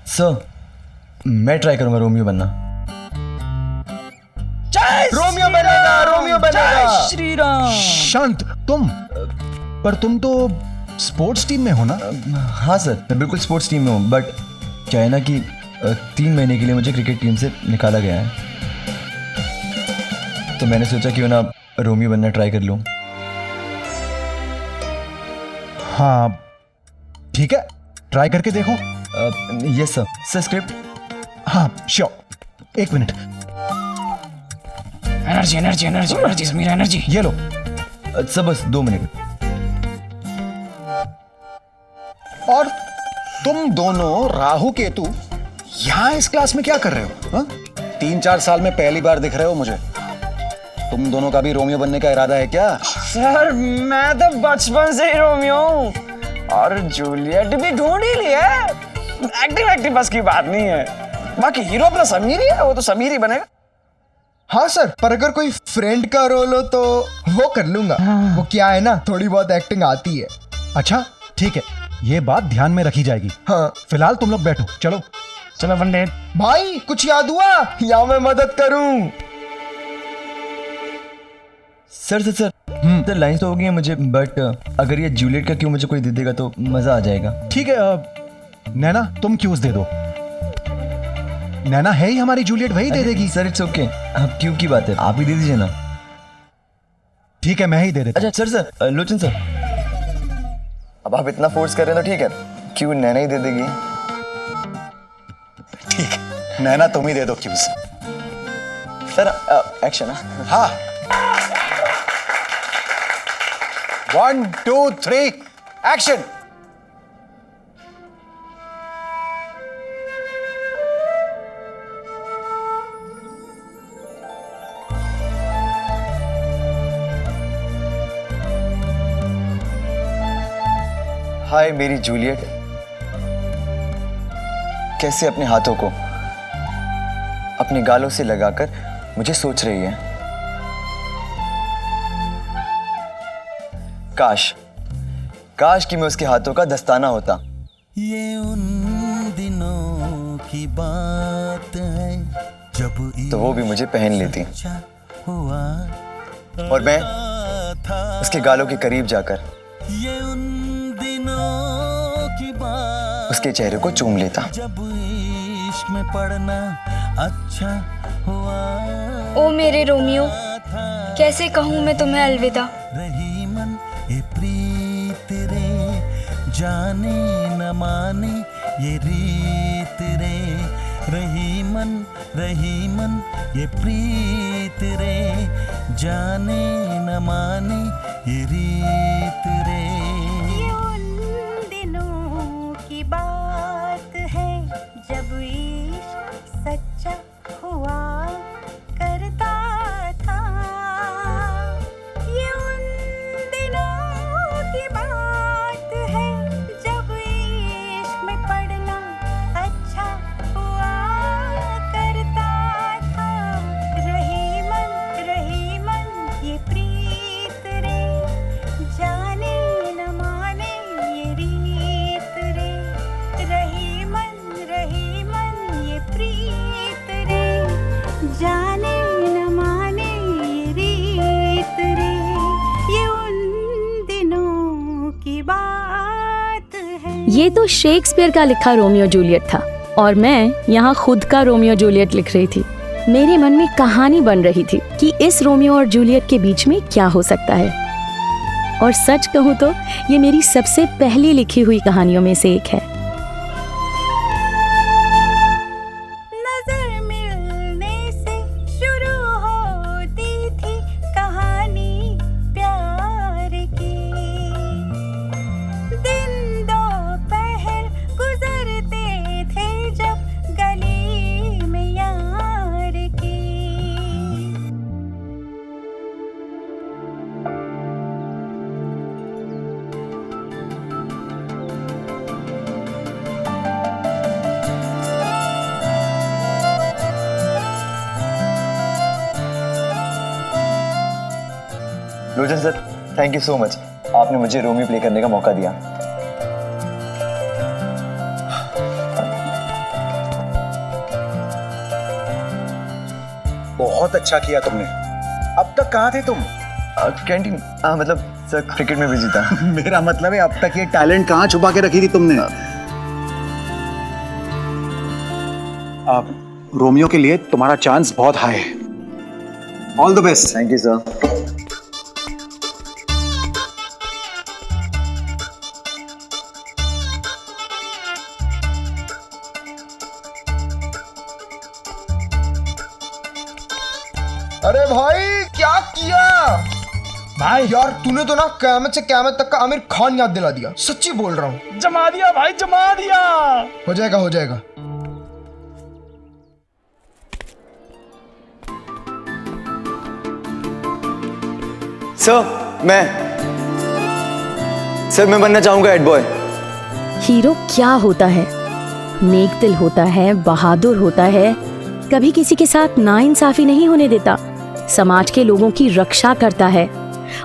सर, मैं ट्राई करूंगा रोमियो बनना। रोमियो बनेगा, रोमियो बनेगा। श्री राम। शांत, तुम पर तुम तो स्पोर्ट्स टीम में हो ना? हाँ सर, मैं बिल्कुल स्पोर्ट्स टीम में हूँ, बट क्या है ना कि 3 महीने के लिए मुझे क्रिकेट टीम से निकाला गया है, तो मैंने सोचा क्यों ना रोमियो बनना ट्राई कर लूँ। हाँ ठीक है, ट्राई करके देखो। Yes sir. Sir script? हाँ sure, 1 minute. Energy energy energy energy Sameer, energy. ये लो। सर बस 2 मिनट। और तुम दोनों राहु केतु यहां इस क्लास में क्या कर रहे हो? हा? 3-4 साल में पहली बार दिख रहे हो मुझे। तुम दोनों का भी रोमियो बनने का इरादा है क्या? सर मैं तो बचपन से ही रोमियो हूँ, और जूलियट भी ढूंढ ही ली है। एक्टिंग बस की बात नहीं है, बाकी हीरो अपना समीर ही है, वो तो समीर ही बनेगा। हाँ सर, पर अगर कोई फ्रेंड का रोल हो तो वो कर लूंगा। वो क्या है ना, थोड़ी बहुत एक्टिंग आती है। अच्छा ठीक है, ये बात ध्यान में रखी जाएगी। हाँ फिलहाल तुम लोग बैठो। चलो चलो पंडित भाई, कुछ याद हुआ या मैं मदद करूं? सर लाइन तो हो गई है मुझे, बट अगर ये जूलियट का क्यों मुझे कोई दे देगा तो मजा आ जाएगा। ठीक है नैना, तुम क्यूज दे दो। नैना है ही हमारी जूलियट, वही दे देगी। सर इट्स ओके, अब क्यों की बात है, आप ही दे दीजिए ना। ठीक है, मैं ही दे देता। अच्छा सर, लोचन सर, अब आप इतना फोर्स कर रहे हैं तो ठीक है, क्यों नैना ही दे देगी। ठीक है नैना, तुम ही दे दो क्यूज। Sir action. हाँ 1 2 3 एक्शन। हाय मेरी जूलियट, कैसे अपने हाथों को अपने गालों से लगाकर मुझे सोच रही है। काश काश कि मैं उसके हाथों का दस्ताना होता। ये उन दिनों की बात है जब तो वो भी मुझे पहन लेती हुआ और मैं उसके गालों के करीब जाकर ये उन दिनों की बात उसके चेहरे को चूम लेता। जब इश्क में पड़ना अच्छा हुआ। ओ मेरे रोमियो, कैसे कहूँ मैं तुम्हें अलविदा। रही मन ये प्रीत रे, जाने न माने ये रीत रे। रही मन ये प्रीत रे, जाने न माने ये रीत रे। ये उन दिनों की बात है जब इश्क सच्चा हुआ करता था। ये उन दिनों की बात है जब इश्क में पड़ना अच्छा हुआ करता था। रही मन ये प्रीत रे, जाने न माने ये रीत रे। रही मन ये प्रीत रे, जाने न माने ये रीत रे। ये उन दिनों की बात है। ये तो शेक्सपियर का लिखा रोमियो जूलियट था और मैं यहाँ खुद का रोमियो जूलियट लिख रही थी। मेरे मन में कहानी बन रही थी कि इस रोमियो और जूलियट के बीच में क्या हो सकता है। और सच कहूँ तो ये मेरी सबसे पहली लिखी हुई कहानियों में से एक है। नजर मिलने से शुरू होती थी कहानी प्यार की। दिन दोपहर गुजरते थे जब गली में यार की। Lochan sir, thank you so much. आपने मुझे रोमियो प्ले करने का मौका दिया। बहुत अच्छा किया तुमने। अब तक कहाँ थे तुम? कैंटीन, मतलब सर क्रिकेट में बिजी था। मेरा मतलब है अब तक ये टैलेंट कहाँ छुपा के रखी थी तुमने? अब रोमियो के लिए तुम्हारा चांस बहुत हाई है। All the best. Thank you sir. अरे भाई क्या किया भाई? यार तूने तो ना क़यामत से क़यामत तक का आमिर खान याद दिला दिया। सच्ची बोल रहा हूँ। जमा दिया भाई, जमा दिया। हो जाएगा हो जाएगा। सर मैं बनना चाहूंगा हेड बॉय। हीरो क्या होता है? नेक दिल होता है, बहादुर होता है, कभी किसी के साथ नाइंसाफी नहीं होने देता, समाज के लोगों की रक्षा करता है,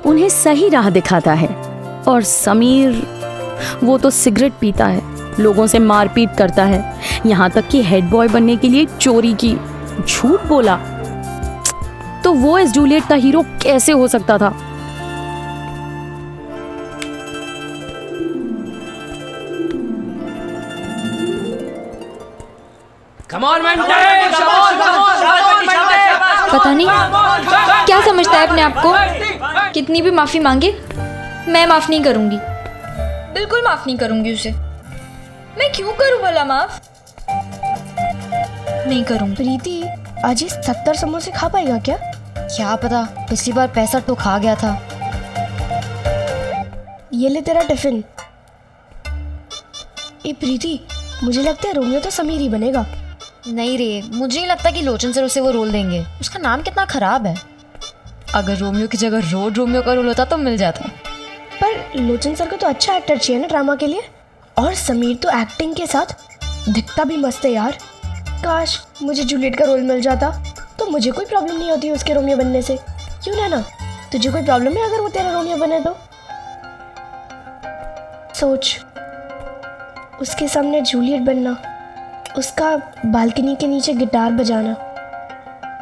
उन्हें सही राह दिखाता है। और समीर, वो तो सिगरेट पीता है, लोगों से मारपीट करता है, यहाँ तक कि हेड बॉय बनने के लिए चोरी की, झूठ बोला। तो वो इस जूलियट का हीरो कैसे हो सकता था? पता नहीं क्या समझता है अपने आप को। कितनी भी माफी मांगे मैं माफ नहीं करूंगी, बिल्कुल माफ नहीं करूंगी उसे। मैं क्यों करूं भला माफ? नहीं करूंगी। प्रीति, आज ये 70 समोसे खा पाएगा क्या? क्या पता, पिछली बार 65 तो खा गया था। ये ले तेरा टिफिन। ए प्रीति, मुझे लगता है रोमियो तो समीर ही बनेगा। नहीं रे, मुझे नहीं लगता कि लोचन सर उसे वो रोल देंगे। उसका नाम कितना खराब है। अगर रोमियो की जगह रोमियो का रोल होता तो मिल जाता। पर लोचन सर को तो अच्छा एक्टर चाहिए ना ड्रामा के लिए। और समीर तो एक्टिंग के साथ दिखता भी मस्त है यार। काश मुझे जूलियट का रोल मिल जाता तो मुझे कोई प्रॉब्लम नहीं होती उसके रोमियो बनने से। क्यों ना? तुझे कोई प्रॉब्लम है अगर वो तेरा रोमियो बने तो? सोच, उसके सामने जूलियट बनना, उसका बालकनी के नीचे गिटार बजाना,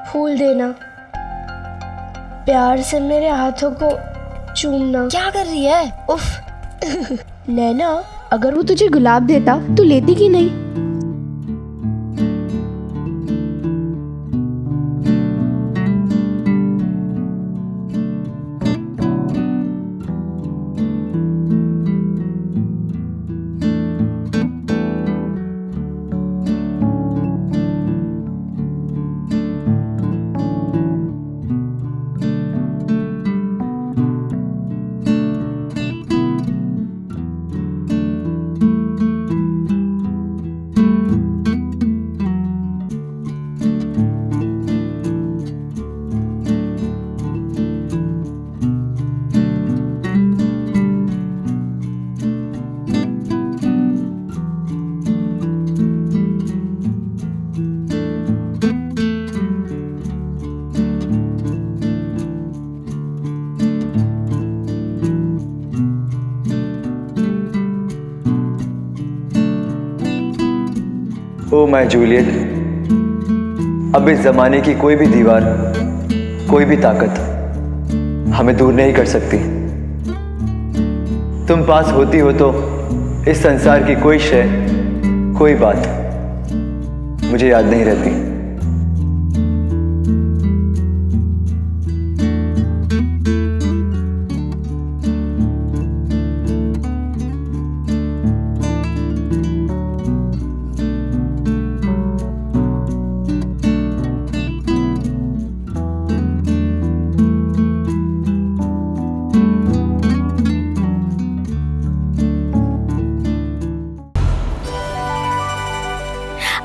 फूल देना, प्यार से मेरे हाथों को चूमना। क्या कर रही है? उफ नैना, अगर वो तुझे गुलाब देता तो लेती कि नहीं? ओ माय जूलियट, अब इस जमाने की कोई भी दीवार, कोई भी ताकत हमें दूर नहीं कर सकती। तुम पास होती हो तो इस संसार की कोई शय, कोई बात मुझे याद नहीं रहती।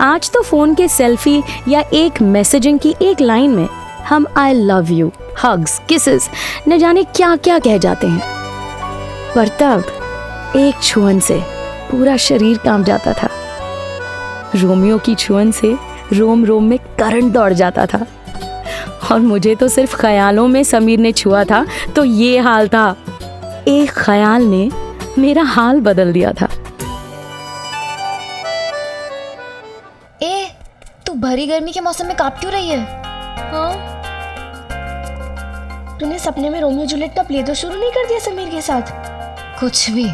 आज तो फोन के सेल्फी या एक मैसेजिंग की एक लाइन में हम I love you, hugs, kisses, न जाने क्या क्या कह जाते हैं, पर तब एक छुअन से पूरा शरीर कांप जाता था। रोमियो की छुअन से रोम रोम में करंट दौड़ जाता था, और मुझे तो सिर्फ ख्यालों में समीर ने छुआ था तो ये हाल था। एक ख्याल ने मेरा हाल बदल दिया था। तू भरी गर्मी के मौसम में कांप क्यों रही है? हाँ, तूने सपने में रोमियो जूलियट का प्ले तो शुरू नहीं कर दिया समीर के साथ? कुछ भी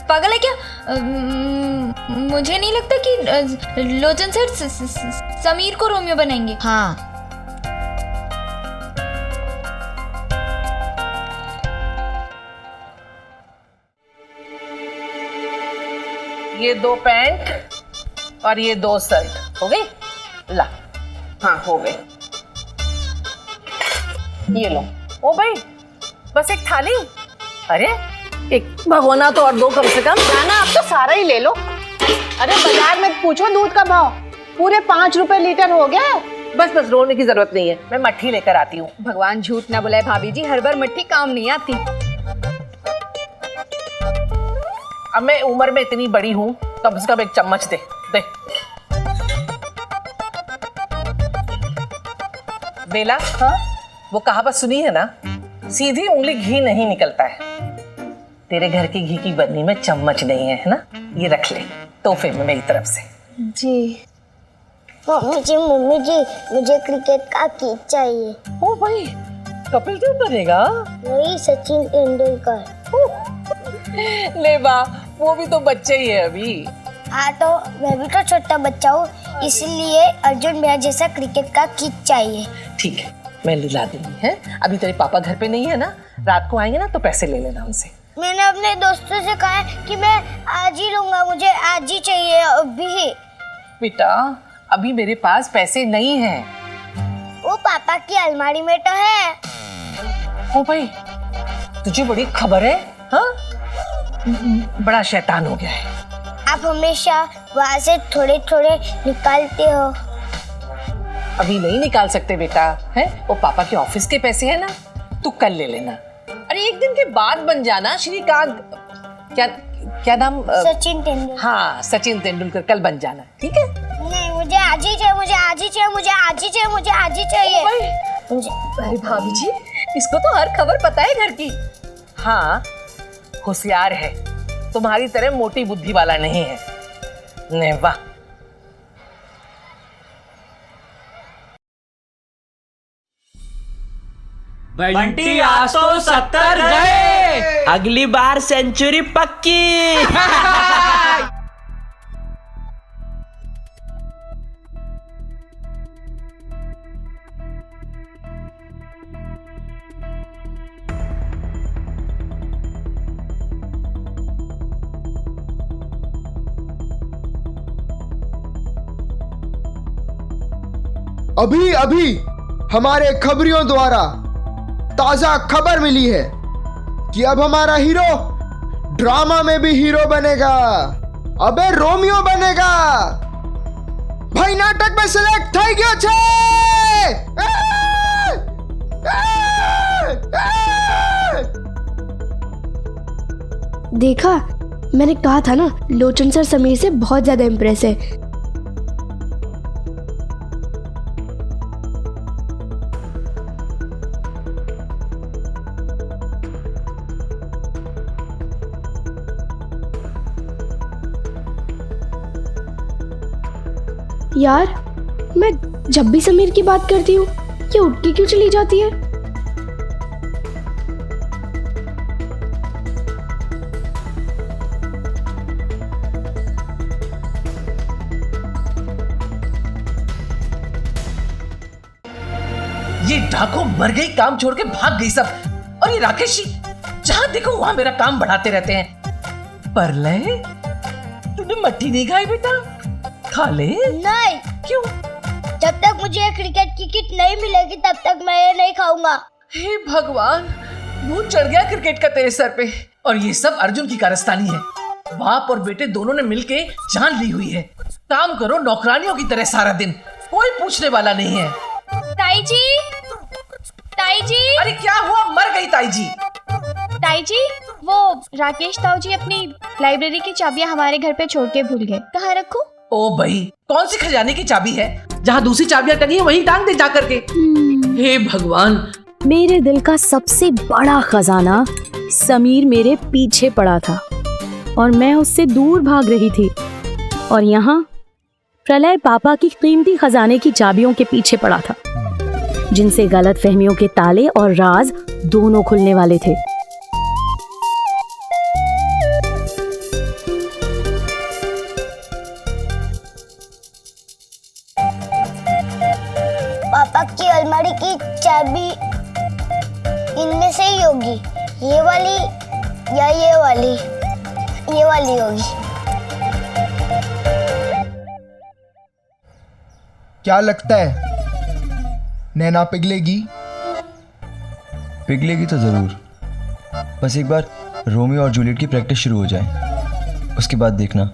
पागल है क्या? मुझे नहीं लगता कि लोचन सर समीर को रोमियो बनाएंगे। हाँ, ये 2 पैंट और ये 2 शर्ट हो गई? ला, हाँ हो गई। ये लो। ओ भाई, बस एक थाली? अरे एक भगोना तो और 2 कम से कम। जाना, अब तो सारा ही ले लो। अरे बाजार में पूछो दूध का भाव, पूरे 5 रुपए लीटर हो गया। बस बस रोने की जरूरत नहीं है, मैं मट्ठी लेकर आती हूँ। भगवान झूठ ना बुलाए भाभी जी, हर बार मट्ठी काम नहीं आती। अब मैं उम्र में इतनी बड़ी हूँ, कम से कम एक चम्मच दे दे। बेला, हाँ वो कहावत सुनी है ना, सीधी उंगली घी नहीं निकलता है। तेरे घर की घी की बर्नी में चम्मच नहीं है ना, ये रख ले तोहफे में मेरी तरफ से। जी मम्मी जी मुझे क्रिकेट का किट चाहिए। ओ भाई, कपिल देव बनेगा? नहीं, सचिन तेंदुलकर। ले बा, वो भी तो बच्चे ही है अभी। हाँ तो मैं भी तो छोटा बच्चा हूँ, इसलिए अर्जुन भैया जैसा क्रिकेट का किट चाहिए। ठीक है, मैं ला दूंगी है। अभी तेरे पापा घर पे नहीं है ना, रात को आएंगे ना तो पैसे ले लेना उनसे। मैंने अपने दोस्तों से कहा है कि मैं आज ही लूंगा, मुझे आज ही चाहिए अभी। बेटा अभी मेरे पास पैसे नहीं है। वो पापा की अलमारी में तो है। ओ भाई, तुझे बड़ी खबर है? हाँ, बड़ा शैतान हो गया है। आप हमेशा वहाँ से थोड़े थोड़े निकालते हो। अभी नहीं निकाल सकते बेटा, है वो पापा के ऑफिस के पैसे है ना, तू कल ले लेना। अरे एक दिन के बाद बन जाना। श्रीकांत, क्या नाम? सचिन तेंदुलकर। हाँ सचिन तेंदुलकर, कल बन जाना, ठीक है? नहीं, मुझे आज ही चाहिए, मुझे आज ही चाहिए, मुझे आज ही चाहिए, मुझे आज ही चाहिए। अरे भाभी जी, इसको तो हर खबर पता है घर की। हाँ होशियार है, तुम्हारी तरह मोटी बुद्धि वाला नहीं है। ने वाह। बंटी आज तो 70 गए, अगली बार सेंचुरी पक्की। अभी अभी हमारे खबरियों द्वारा ताजा खबर मिली है कि अब हमारा हीरो ड्रामा में भी हीरो बनेगा। अबे रोमियो बनेगा भाई। नाटक में सिलेक्ट થઈ ગયો છે। देखा, मैंने कहा था ना, लोचन सर समीर से बहुत ज्यादा इम्प्रेस है। यार, मैं जब भी समीर की बात करती हूँ ये उठ के क्यों चली जाती है? ये डाकू मर गई, काम छोड़ के भाग गई सब। और ये राकेश जी जहां देखो वहां मेरा काम बढ़ाते रहते हैं। परले, तूने मट्टी नहीं खाई बेटा? खा ले। नहीं। क्यों? जब तक मुझे क्रिकेट की किट नहीं मिलेगी तब तक मैं ये नहीं खाऊंगा। हे भगवान, भूत चढ़ गया क्रिकेट का तेरे सर पे। और ये सब अर्जुन की कारस्तानी है। बाप और बेटे दोनों ने मिलके जान ली हुई है। काम करो नौकरानियों की तरह सारा दिन, कोई पूछने वाला नहीं है। ताई जी, ताई जी। अरे क्या हुआ? मर गई ताई जी? ताई जी, वो राकेश ताऊ जी अपनी लाइब्रेरी की चाबियां हमारे घर पे छोड़ के भूल गए। कहाँ रखूं? ओ भाई, कौन सी खजाने की चाबी है? जहाँ दूसरी चाबियां टंगी है वहीं टांग दे जा करके। हे भगवान। मेरे दिल का सबसे बड़ा खजाना समीर मेरे पीछे पड़ा था और मैं उससे दूर भाग रही थी। और यहाँ प्रलय पापा की कीमती खजाने की चाबियों के पीछे पड़ा था, जिनसे गलत फहमियों के ताले और राज दोनों खुलने वाले थे। पापा की अलमारी की चाबी इनमें से ही होगी। ये वाली या ये वाली? ये वाली होगी। क्या लगता है, नैना पिघलेगी? पिघलेगी तो ज़रूर, बस एक बार रोमियो और जूलियट की प्रैक्टिस शुरू हो जाए, उसके बाद देखना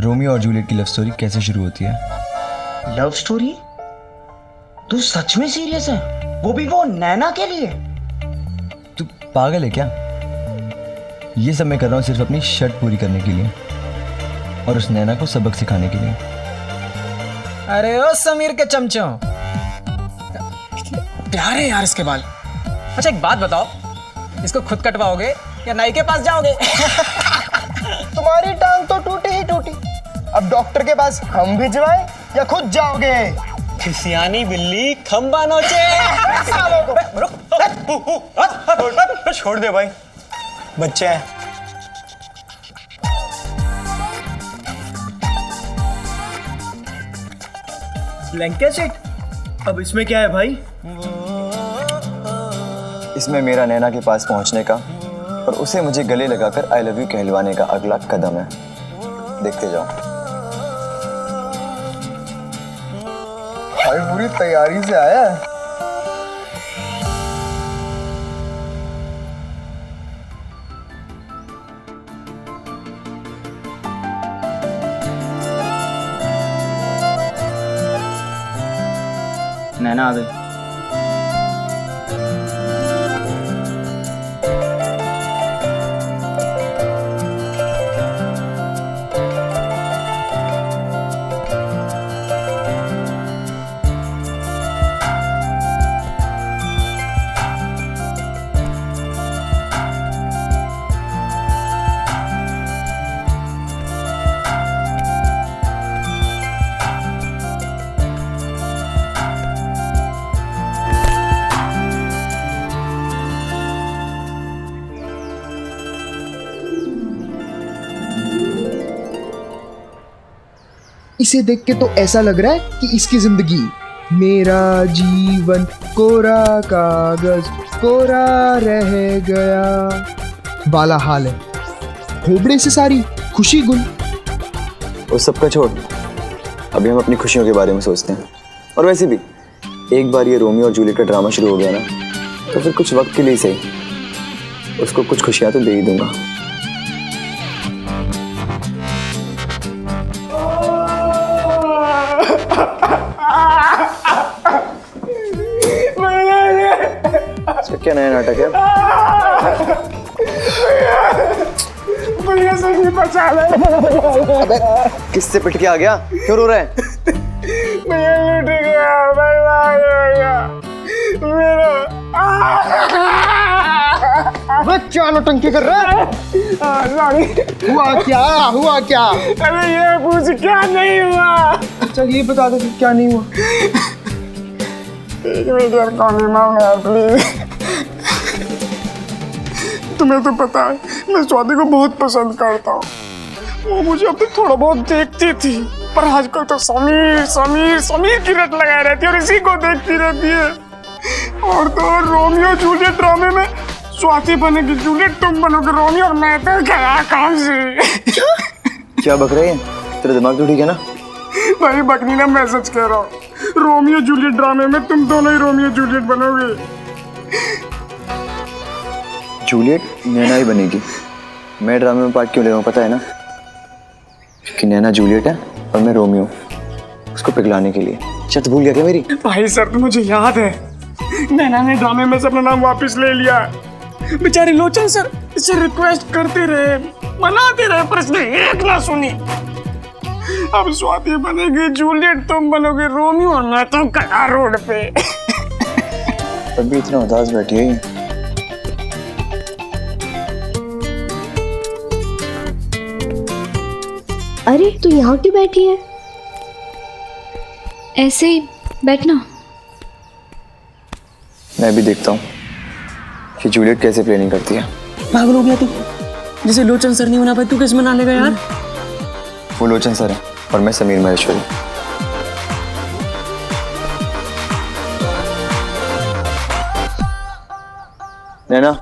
रोमियो और जूलियट की लव स्टोरी कैसे शुरू होती है। Love story? तू सच में सीरियस है? वो भी वो नैना के लिए? तू पागल है क्या? ये सब मैं कर रहा हूँ सिर्फ अपनी शर्त पूरी करने के लिए और उस नैना को सबक सिखाने के लिए। अरे ओ समीर के चमचों, प्यारे यार इसके बाल। अच्छा एक बात बताओ, इसको खुद कटवाओगे या नाई के पास जाओगे? तुम्हारी टांग तो टूटी ही टूटी, अब डॉक्टर के पास हम भिजवाएं या खुद जाओगे? खिसियानी बिल्ली खंबा नोचे। छोड़ दे भाई, बच्चे हैं। Blanket seat? अब इसमें क्या है भाई? इसमें मेरा नैना के पास पहुंचने का और उसे मुझे गले लगाकर आई लव यू कहलवाने का अगला कदम है। देखते जाओ। भाई पूरी तैयारी से आया है। नैना आ गई। इसे देख के तो ऐसा लग रहा है कि इसकी जिंदगी मेरा जीवन कोरा कागज कोरा रह गया वाला हाल है। खोबड़े से सारी खुशी गुल। उस सबका छोड़, अभी हम अपनी खुशियों के बारे में सोचते हैं। और वैसे भी एक बार ये रोमियो और जूलियट का ड्रामा शुरू हो गया ना, तो फिर कुछ वक्त के लिए सही उसको कुछ खुशियां तो दे ही दूंगा। क्या नया नाटक है? भैया से नहीं बचा ले। अबे किससे पिट के आ गया? क्यों रो रहा है? भैया लूट गया, मेरा क्या नौटंकी कर रहा है? हुआ क्या? अरे ये पूछ क्या नहीं हुआ? चल ये बता दो क्या नहीं हुआ। एक वीडियो कॉल मांग यार प्लीज। तुम्हें तो पता है मैं स्वाति को बहुत पसंद करता हूँ। वो मुझे अब तक थोड़ा बहुत देखती थी, पर आजकल तो समीर की रट लगाए रहती है और इसी को देखती रहती है। और तो और रोमियो जूलियट ड्रामे में स्वाति बनेगी जूलियट, तुम बनोगे रोमियो और मैं तो गया काम से। क्या बक रहे हैं? तेरा दिमाग तो ठीक है ना? भाई बकनी ना, मैं सच कह रहा हूँ। रोमियो जूलियट ड्रामे में तुम दोनों ही रोमियो जूलियट बनोगे। जूलियट नैना ही बनेगी। मैं ड्रामे में पार्ट क्यों ले रहा हूँ पता है ना? क्योंकि नैना जूलियट है और मैं रोमियो, उसको पिघलाने के लिए। शर्त भूल गया क्या मेरी? भाई सर तो मुझे याद है, नैना ने ड्रामे में से अपना नाम वापस ले लिया। बेचारे लोचन सर इससे रिक्वेस्ट करते रहे, मनाते रहे, पर इसने एक ना सुनी। अब स्वाति बनेगी जूलियट, तुम बनोगे रोमियो और मैं तो गया रोड पे। अभी इतना उदास बैठी है। अरे तू यहाँ क्यों बैठी है? ऐसे ही बैठना। मैं भी देखता हूँ कि जूलियट कैसे प्लानिंग करती है। पागल हो गया तू? जिसे लोचन सर नहीं बना पाए तू कैसे मना लेगा यार? वो लोचन सर है और मैं समीर महेश्वरी। नैना,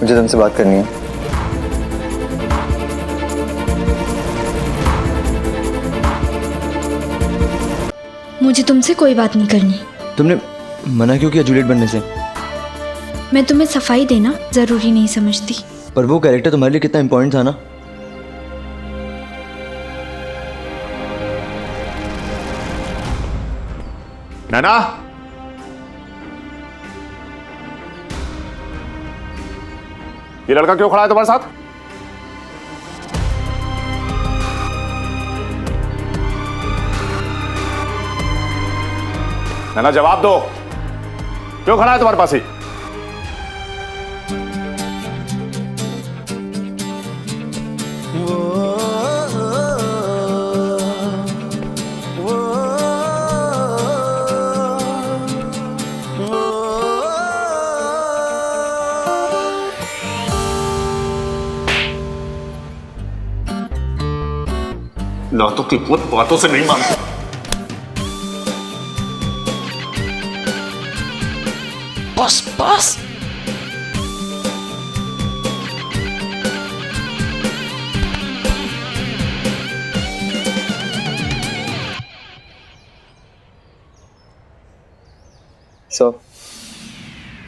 मुझे तुमसे बात करनी है। मुझे तुमसे कोई बात नहीं करनी। तुमने मना क्यों किया जूलियट बनने से? मैं तुम्हें सफाई देना जरूरी नहीं समझती। पर वो कैरेक्टर तुम्हारे लिए कितना इम्पोर्टेंट था ना। नैना, ये लड़का क्यों खड़ा है तुम्हारे साथ? नैना जवाब दो, क्यों खड़ा है तुम्हारे पास ही? लातों की बहुत बातों से नहीं मानता। बस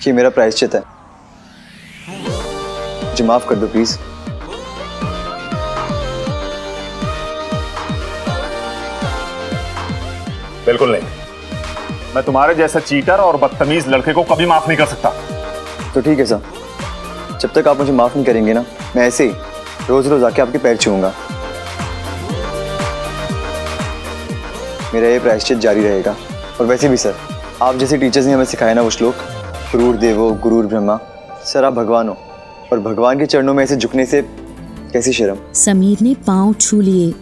ये मेरा प्रायश्चित है, मुझे माफ कर दो प्लीज। बिल्कुल नहीं, मैं तुम्हारे जैसा चीटर और बदतमीज लड़के को कभी माफ नहीं कर सकता। तो ठीक है सर, जब तक आप मुझे माफ नहीं करेंगे ना, मैं ऐसे ही रोज रोज आके आपके पैर छूऊंगा। मेरा ये प्रायश्चित जारी रहेगा। और वैसे भी सर, आप जैसे टीचर्स ने हमें सिखाया ना वो श्लोक, गुरुर देवो गुरुर ब्रह्मा, सर आप भगवान हो, और भगवान के चरणों में ऐसे झुकने से कैसी शर्म। समीर ने पांव छू लिए।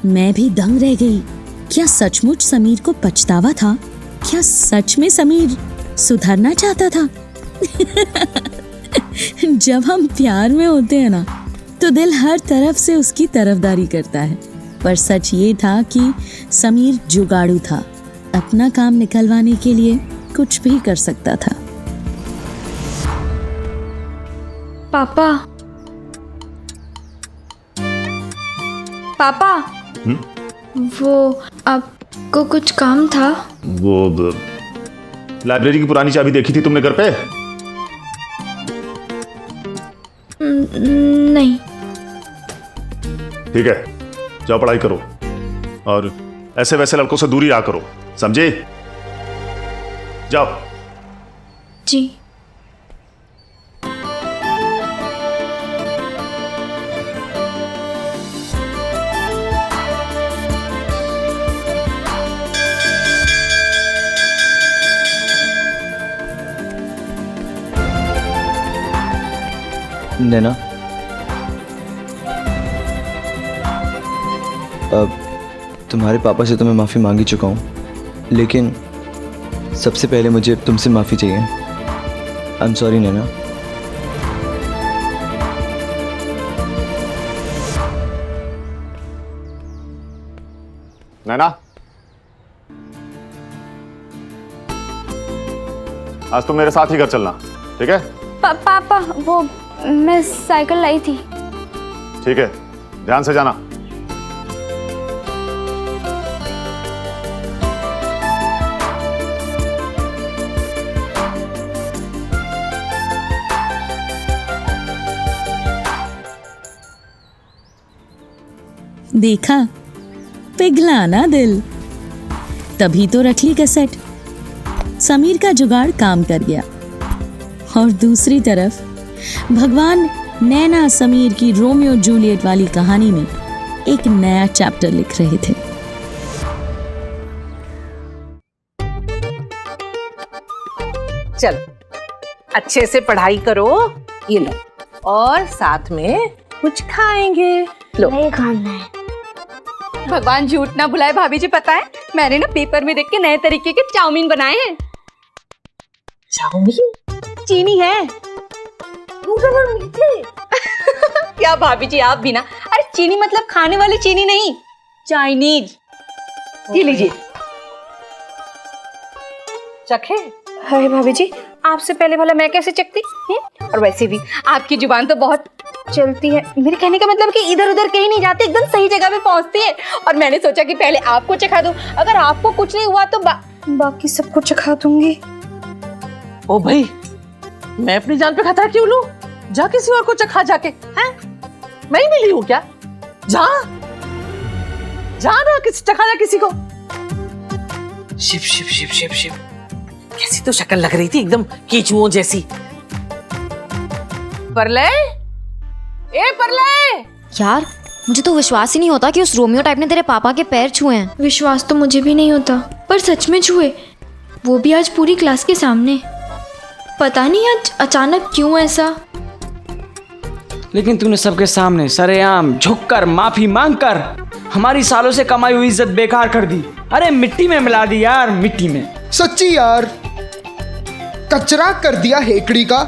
मैं भी दंग रह गई। क्या सचमुच समीर को पछतावा था? क्या सच में समीर सुधरना चाहता था? जब हम प्यार में होते हैं ना, तो दिल हर तरफ से उसकी तरफदारी करता है। पर सच ये था कि समीर जुगाड़ू था। अपना काम निकलवाने के लिए कुछ भी कर सकता था। पापा, पापा, वो आपको कुछ काम था? वो लाइब्रेरी की पुरानी चाबी देखी थी तुमने घर पे? नहीं। ठीक है, जाओ पढ़ाई करो और ऐसे वैसे लड़कों से दूरी रहा करो, समझे? जाओ। जी। नैना, अब तुम्हारे पापा से तो मैं माफ़ी मांग ही चुका हूँ, लेकिन सबसे पहले मुझे तुमसे माफ़ी चाहिए। आई एम सॉरी नैना। नैना, आज तुम मेरे साथ ही घर चलना, ठीक है? पापा, वो मैं साइकिल लाई थी। ठीक है, ध्यान से जाना। देखा, पिघला ना दिल। तभी तो रख ली कैसेट। समीर का जुगाड़ काम कर गया। और दूसरी तरफ भगवान नैना समीर की रोमियो जूलियट वाली कहानी में एक नया चैप्टर लिख रहे थे। चलो, अच्छे से पढ़ाई करो। ये लो, और साथ में कुछ खाएंगे। लो। नहीं खाना है। भगवान झूठ ना बुलाए भाभी जी, पता है मैंने ना पेपर में देख के नए तरीके के चाउमीन बनाए हैं। चाउमीन? चीनी है। क्या भाभी जी आप भी ना। अरे चीनी मतलब खाने वाली चीनी नहीं, चाइनीज। ये लीजिए। चखे? अरे भाभी जी, आपसे पहले भला मैं कैसे चखती? और वैसे भी आपकी जुबान तो बहुत चलती है। मेरे कहने का मतलब कि इधर उधर कहीं नहीं जाती, एकदम सही जगह पे पहुंचती है। और मैंने सोचा कि पहले आपको चखा दूं, अगर आपको कुछ नहीं हुआ तो बाकी सबको चखा दूंगी। ओ भाई, मैं अपनी जान पे खतरा क्यों लूं? जा किसी और को चखा जाके। हैं? मैं ही मिली हूं क्या? जा ना, चखा जा किसी को। शिव शिव शिव शिव शिव, कैसी तो शक्ल लग रही थी, एकदम केचुओं जैसी। परले, ए परले। यार, मुझे तो विश्वास ही नहीं होता कि उस रोमियो टाइप ने तेरे पापा के पैर छुए हैं। विश्वास तो मुझे भी नहीं होता, पर सच में छुए, वो भी आज पूरी क्लास के सामने। पता नहीं आज अचानक क्यों ऐसा। लेकिन तूने सबके सामने सरेआम झुककर माफी मांगकर हमारी सालों से कमाई हुई इज्जत बेकार कर दी। अरे मिट्टी में मिला दी यार, मिट्टी में। सच्ची यार, कचरा कर दिया हेकड़ी का।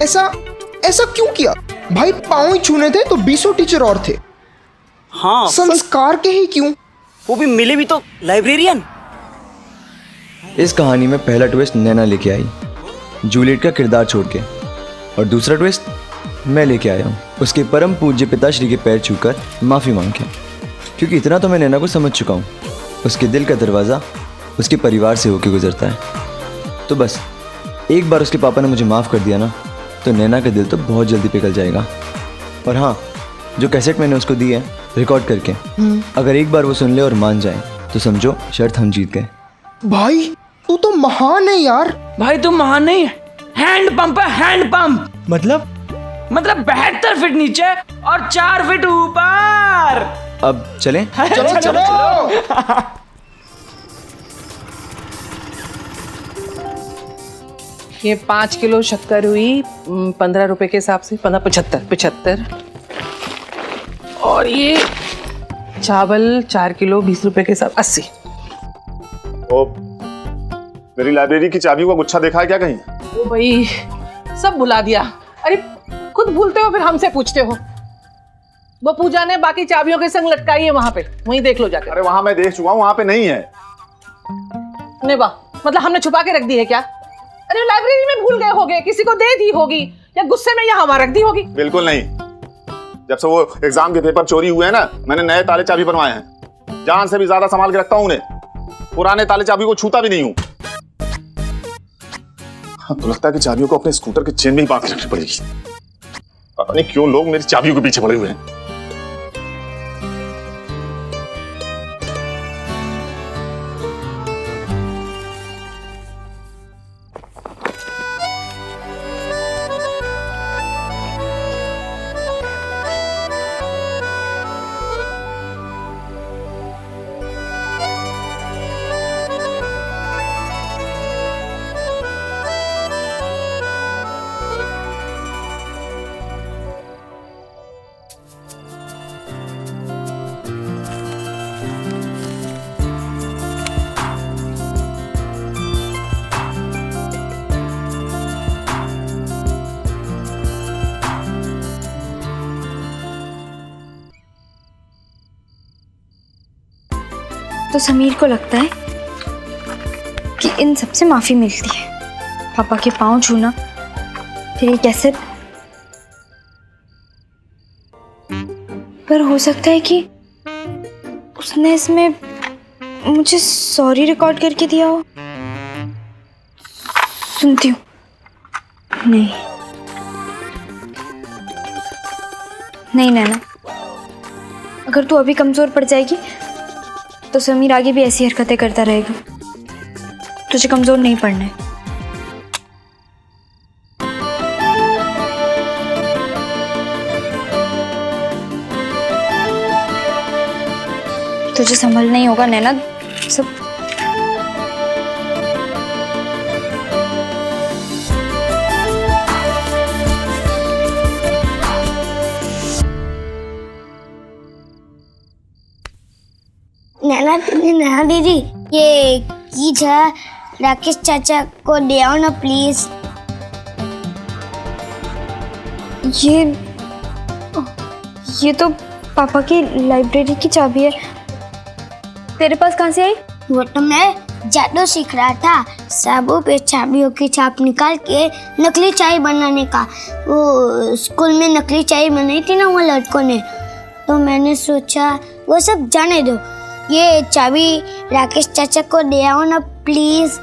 ऐसा क्यों किया भाई? पाँव ही छूने थे तो 20 टीचर और थे। हाँ, संस्कार के ही क्यों? वो भी मिले भी तो लाइब्रेरियन। इस कहानी में पहला ट्विस्ट नैना लेके आई, जूलियट का किरदार छोड़ के। और दूसरा ट्विस्ट मैं लेके आया हूँ, उसके परम पूज्य पिताश्री के पैर छूकर माफ़ी मांग के। क्योंकि इतना तो मैं नैना को समझ चुका हूँ, उसके दिल का दरवाज़ा उसके परिवार से होके गुजरता है। तो बस एक बार उसके पापा ने मुझे माफ़ कर दिया ना, तो नैना का दिल तो बहुत जल्दी पिघल जाएगा। और हाँ, जो कैसेट मैंने उसको दी है रिकॉर्ड करके, अगर एक बार वो सुन ले और मान जाए तो समझो शर्त हम जीत गए। भाई तू तो महान है यार। भाई तुम महान नहीं है, हैंड पंप है, हैंड पंप। मतलब 72 फीट नीचे और 4 फीट ऊपर। अब चलें? चलो चलो। ये 5 किलो शक्कर हुई 15 रुपए के हिसाब से 75 और ये चावल 4 किलो 20 रुपए के हिसाब 80। ओ, मेरी लाइब्रेरी की चाबियों का गुच्छा देखा है क्या कहीं? ओ भाई सब भुला दिया। अरे खुद भूलते हो फिर हमसे पूछते हो। वो पूजा ने बाकी चाबियों के संग लटकाई है वहां पे, वहीं देख लो जाकर। अरे वहां मैं देख चुका हूँ, वहां पे नहीं है। नहीं वाह, मतलब हमने छुपा के रख दी है क्या? अरे लाइब्रेरी में भूल गए होगे, किसी को दे दी होगी या गुस्से में यहाँ रख दी होगी। बिल्कुल नहीं, जब से वो एग्जाम के पेपर चोरी हुए हैं ना, मैंने नए ताले चाबी बनवाए हैं। जान से भी ज्यादा संभाल के रखता हूँ उन्हें। पुराने ताले चाबी को छूता भी नहीं हूँ। हाँ, तो लगता है कि चाबियों को अपने स्कूटर के चेन में ही बांध के रखनी पड़ेगी। पता नहीं क्यों लोग मेरी चाबियों के पीछे पड़े हुए हैं। तो समीर को लगता है कि इन सबसे माफी मिलती है। पापा के पांव छूना, फिर कैसे, पर हो सकता है कि उसने इसमें मुझे सॉरी रिकॉर्ड करके दिया हो। सुनती हूँ। नहीं नहीं नैना, अगर तू अभी कमजोर पड़ जाएगी तो समीर आगे भी ऐसी हरकतें करता रहेगा। तुझे कमजोर नहीं पड़ना है। तुझे संभलना ही होगा नैना। सब नैना दीदी, ये कीज है, राकेश चाचा को दे आओ ना प्लीज। ये तो पापा की लाइब्रेरी की चाबी है। तेरे पास कहाँ से आई? वो तो मैं जादू सीख रहा था, साबु पे चाबियों की छाप निकाल के नकली चाय बनाने का। वो स्कूल में नकली चाय बनाई थी ना वो लड़कों ने, तो मैंने सोचा वो सब जाने दो, ये चाबी राकेश चाचा को दे आओ ना प्लीज।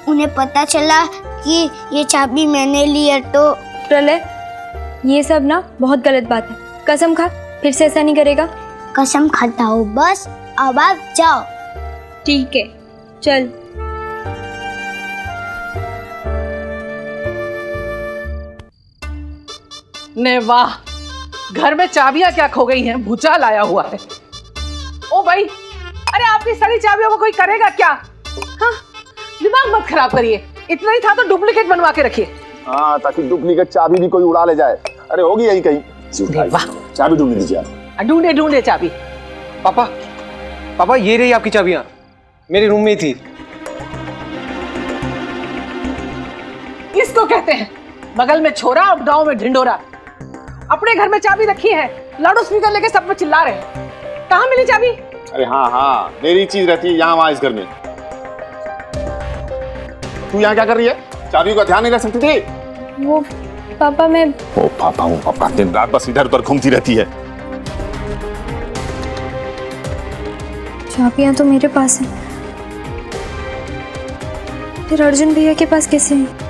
उन्हें पता चला कि ये चाबी मैंने ली है तो। प्रलय, ये सब ना बहुत गलत बात है। कसम खा फिर से ऐसा नहीं करेगा। कसम खाता हूँ, बस अब आप जाओ। ठीक है चल। ने वाह, घर में चाबियां क्या खो गई हैं, भूचाल आया हुआ है। ओ भाई, अरे आपकी सारी चाबियों को कोई करेगा क्या? हाँ, दिमाग मत खराब करिए। इतना ही था तो डुप्लीकेट बनवा के रखिए। हाँ, ताकि डुप्लीकेट चाबी भी कोई उड़ा ले जाए। अरे होगी यही कहीं। वाह, चाबी ढूंढ लीजिए आप। ढूंढे चाबी। पापा ये रही आपकी चाबियां, मेरे रूम में ही थी। इसको कहते हैं बगल में छोरा और गांव में ढिंडोरा। अपने घर में चाबी रखी है, लाउड स्पीकर लेके सब पे चिल्ला रहे हैं। कहाँ मिली चाबी? अरे हाँ, मेरी चीज रहती है यहाँ वहाँ इस घर में। तू यहाँ क्या कर रही है? चाबी का ध्यान नहीं रख सकती थी? वो पापा, मैं ओ पापा हूँ, पापा दिन रात बस इधर उधर घूमती रहती है। चाबियां तो मेरे पास हैं, फिर अर्जुन भैया के पास कैसे हैं?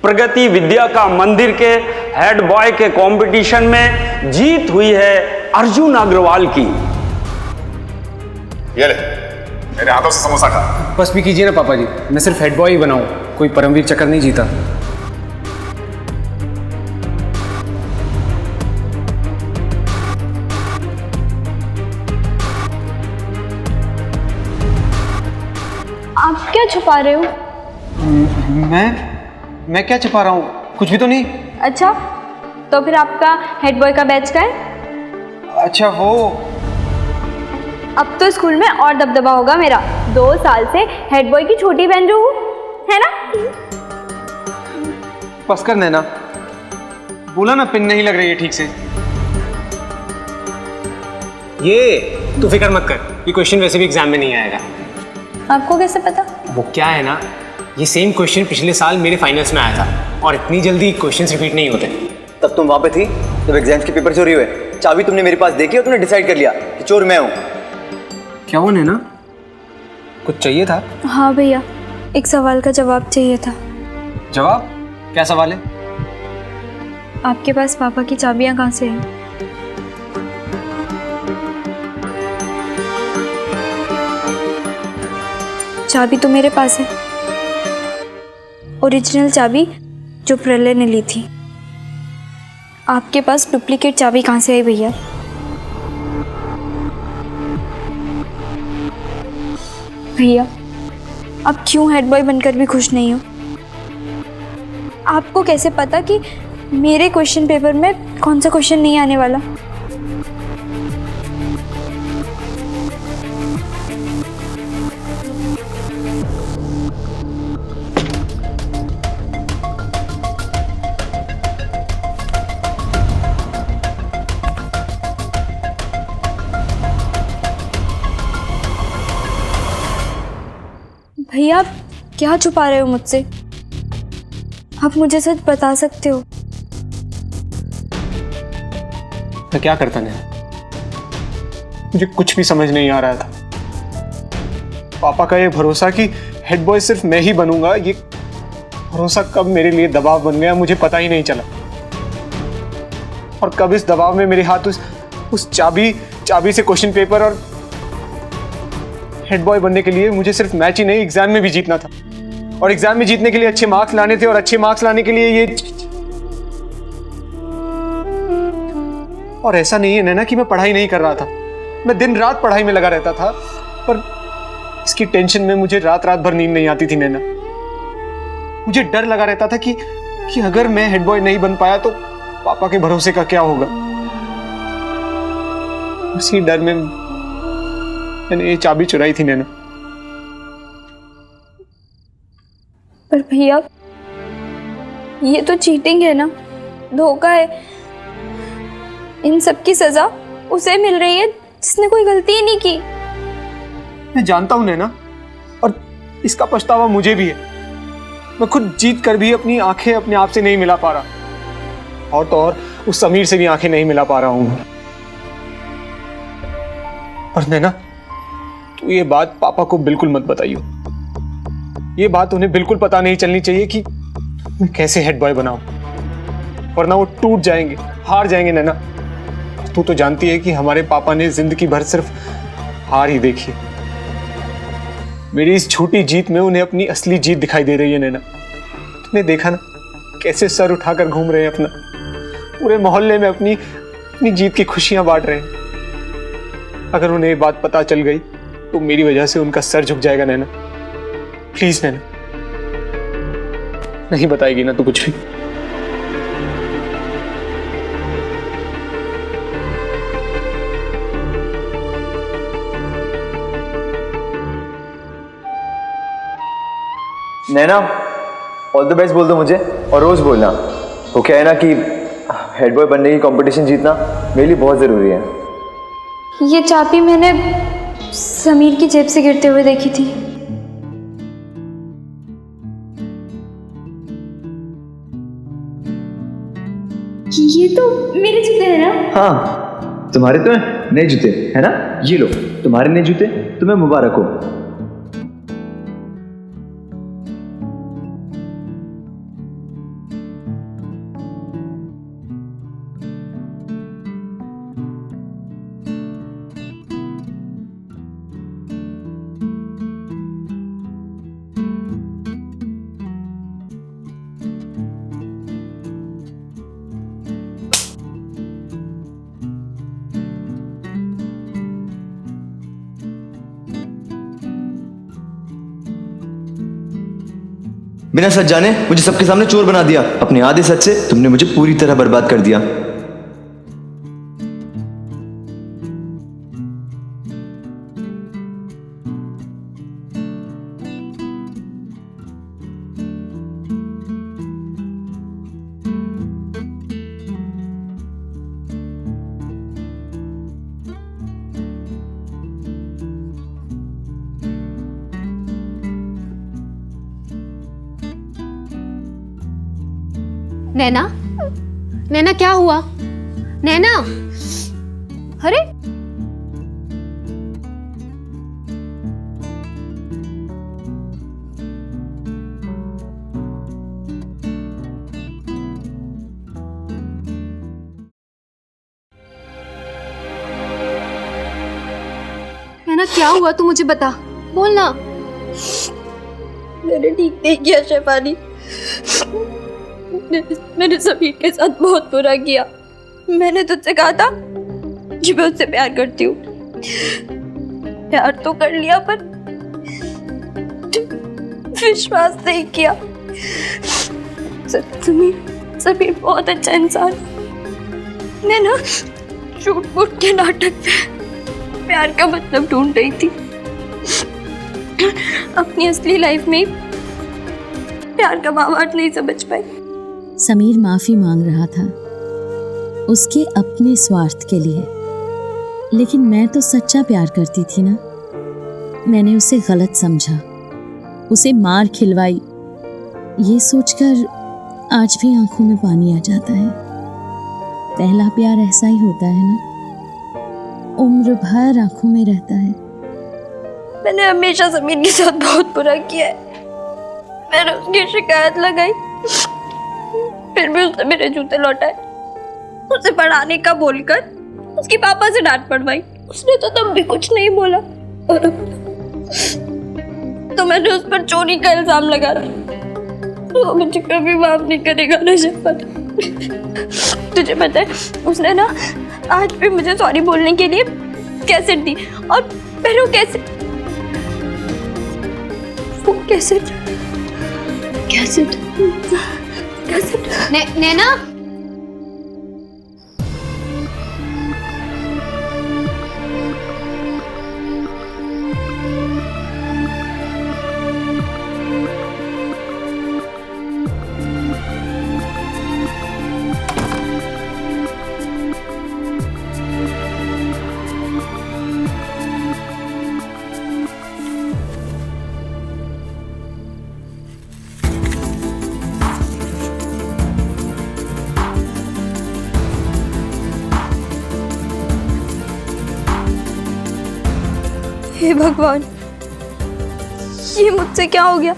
प्रगति विद्या का मंदिर के हेड बॉय के कंपटीशन में जीत हुई है अर्जुन अग्रवाल की। ये ले, मेरे हाथों से समोसा खा। बस भी कीजिए ना पापा जी, मैं सिर्फ हेड बॉय ही बनाऊं, कोई परमवीर चक्कर नहीं जीता। छुपा रहे हो? मैं क्या छुपा रहा हूँ? कुछ भी तो नहीं। अच्छा, तो फिर आपका हेड बॉय का बैच का है? अच्छा वो अब तो स्कूल में और दबदबा होगा मेरा। 2 साल से हेड बॉय की छोटी बहन जो हूँ, है ना? बस कर नैना, बोला ना पिन नहीं लग रही है ठीक से। ये तू फिक्र मत कर, ये क्वेश्चन वैसे भी एग्जाम में नहीं आएगा। आपको कैसे पता? वो क्या है ना, ये सेम क्वेश्चन पिछले साल मेरे फाइनल्स में आया था और इतनी जल्दी क्वेश्चंस रिपीट नहीं होते। तब तुम वहाँ पे थी जब एग्जाम्स के पेपर चोरी हुए। चाबी तुमने मेरे पास देखी और तुमने डिसाइड कर लिया कि चोर मैं हूँ। क्या वो नैना, कुछ चाहिए था? हाँ भैया, एक सवाल का जवाब चाहिए था। जवाब? क्या सवाल है? आपके पास पापा की चाबियां कहाँ से हैं? चाबी तो मेरे पास है, ओरिजिनल चाबी जो प्रलय ने ली थी। आपके पास डुप्लीकेट चाबी कहाँ से आई भैया? भैया, आप क्यों हेड बॉय बनकर भी खुश नहीं हो? आपको कैसे पता कि मेरे क्वेश्चन पेपर में कौन सा क्वेश्चन नहीं आने वाला? भैया, आप क्या छुपा रहे हो मुझसे? आप मुझे सच बता सकते हो? मैं क्या करता नहीं, मुझे कुछ भी समझ नहीं आ रहा था। पापा का ये भरोसा कि हेड बॉय सिर्फ मैं ही बनूंगा, ये भरोसा कब मेरे लिए दबाव बन गया मुझे पता ही नहीं चला। और कब इस दबाव में मेरे हाथ उस चाबी से क्वेश्चन पेपर और हेड बॉय बनने के लिए मुझे सिर्फ मैच ही नहीं एग्जाम में भी जीतना था। और एग्जाम में जीतने के लिए अच्छे मार्क्स लाने थे और अच्छे मार्क्स लाने के लिए ये। और ऐसा नहीं है नैना कि मैं पढ़ाई नहीं कर रहा था, मैं दिन रात पढ़ाई में लगा रहता था, पर इसकी टेंशन में मुझे रात रात भर नींद नहीं आती थी नैना। मुझे डर लगा रहता था कि अगर मैं हेड बॉय नहीं बन पाया तो पापा के भरोसे का क्या होगा। उसी डर में मैंने ये चाबी चुराई थी नैना। पर भैया, ये तो चीटिंग है ना, धोखा है। इन सब की सजा उसे मिल रही है जिसने कोई गलती ही नहीं की। मैं जानता हूं नैना, और इसका पछतावा मुझे भी है। मैं खुद जीत कर भी अपनी आंखें अपने आप से नहीं मिला पा रहा, और तो और उस समीर से भी आंखें नहीं मिला पा रहा हूं। और नैना, तू ये बात पापा को बिल्कुल मत बताइयो। ये बात उन्हें बिल्कुल पता नहीं चलनी चाहिए कि मैं कैसे हेड बॉय बनाऊं, वरना वो टूट जाएंगे, हार जाएंगे नैना। तू तो जानती है कि हमारे पापा ने जिंदगी भर सिर्फ हार ही देखी। मेरी इस छोटी जीत में उन्हें अपनी असली जीत दिखाई दे रही है नैना। तुमने देखा ना कैसे सर उठाकर घूम रहे हैं अपना, पूरे मोहल्ले में अपनी जीत की खुशियां बांट रहे हैं। अगर उन्हें ये बात पता चल गई तो मेरी वजह से उनका सर झुक जाएगा नैना। प्लीज नैना, नहीं बताएगी ना तू कुछ भी? नैना, ऑल द बेस्ट बोल दो मुझे, और रोज बोलना। वो क्या है ना कि हेड बॉय बनने की कंपटीशन जीतना मेरे लिए बहुत ज़रूरी है। ये चाबी मैंने समीर की जेब से गिरते हुए देखी थी। ये तो मेरे जूते हैं ना? हाँ, तुम्हारे तो नए जूते है ना। ये लो, तुम्हारे नए जूते, तुम्हें मुबारक हो। बिना सच जाने मुझे सबके सामने चोर बना दिया। अपने आधे सच से तुमने मुझे पूरी तरह बर्बाद कर दिया। नैना, नैना क्या हुआ? नैना, अरे नैना क्या हुआ? तू मुझे बता, बोल ना। मैंने ठीक नहीं किया शेफाली। मैंने समीर के साथ बहुत बुरा किया। मैंने तुझसे कहा था कि मैं उससे प्यार करती हूँ। प्यार तो कर लिया पर विश्वास नहीं किया। समीर बहुत अच्छा इंसान है। मैं ना झूठ मूठ के नाटक में प्यार का मतलब ढूंढ रही थी। अपनी असली लाइफ में प्यार का भावार्थ नहीं समझ पाई। समीर माफी मांग रहा था उसके अपने स्वार्थ के लिए, लेकिन मैं तो सच्चा प्यार करती थी ना। मैंने उसे गलत समझा, उसे मार खिलवाई। ये सोचकर आज भी आंखों में पानी आ जाता है। पहला प्यार ऐसा ही होता है ना, उम्र भर आंखों में रहता है। मैंने हमेशा समीर के साथ बहुत बुरा किया है। मैंने उसकी शिकायत लगाई, फिर भी उसने मेरे जूते लौटाए। उसे पढ़ाने का बोलकर उसके पापा से डांट पड़वाई। उसने तो तब भी कुछ नहीं बोला। और तो मैंने उस पर चोरी का इल्जाम लगा दिया। वो मुझे कभी माफ नहीं करेगा ना शेफाली। तुझे पता है उसने ना आज भी मुझे सॉरी बोलने के लिए कैसेट दी। और फिर वो कैसेट नैना, हे भगवान, ये मुझसे क्या हो गया?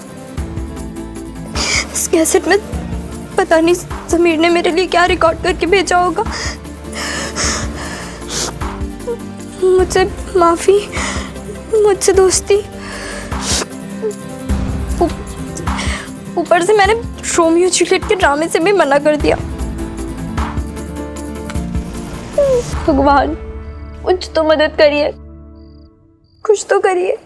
इस कैसेट में पता नहीं समीर ने मेरे लिए क्या रिकॉर्ड करके भेजा होगा। मुझसे माफी, मुझसे दोस्ती, ऊपर से मैंने रोमियो जूलियट के ड्रामे से भी मना कर दिया। भगवान कुछ तो मदद करिए, कुछ तो करिए।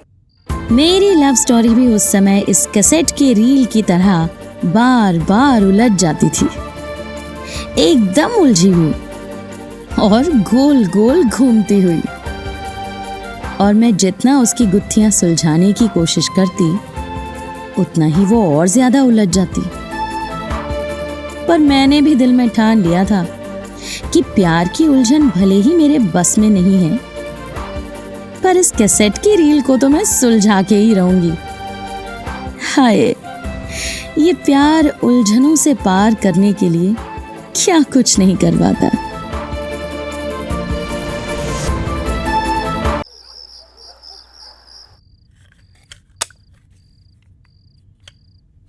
मेरी लव स्टोरी भी उस समय इस कैसेट की रील की तरह बार बार उलझ जाती थी, एकदम उलझी हुई और गोल गोल घूमती हुई। और मैं जितना उसकी गुत्थियां सुलझाने की कोशिश करती, उतना ही वो और ज्यादा उलझ जाती। पर मैंने भी दिल में ठान लिया था कि प्यार की उलझन भले ही मेरे बस में नहीं है, पर इस कैसेट की रील को तो मैं सुलझा के ही रहूंगी। हाय, ये प्यार उलझनों से पार करने के लिए क्या कुछ नहीं करवाता।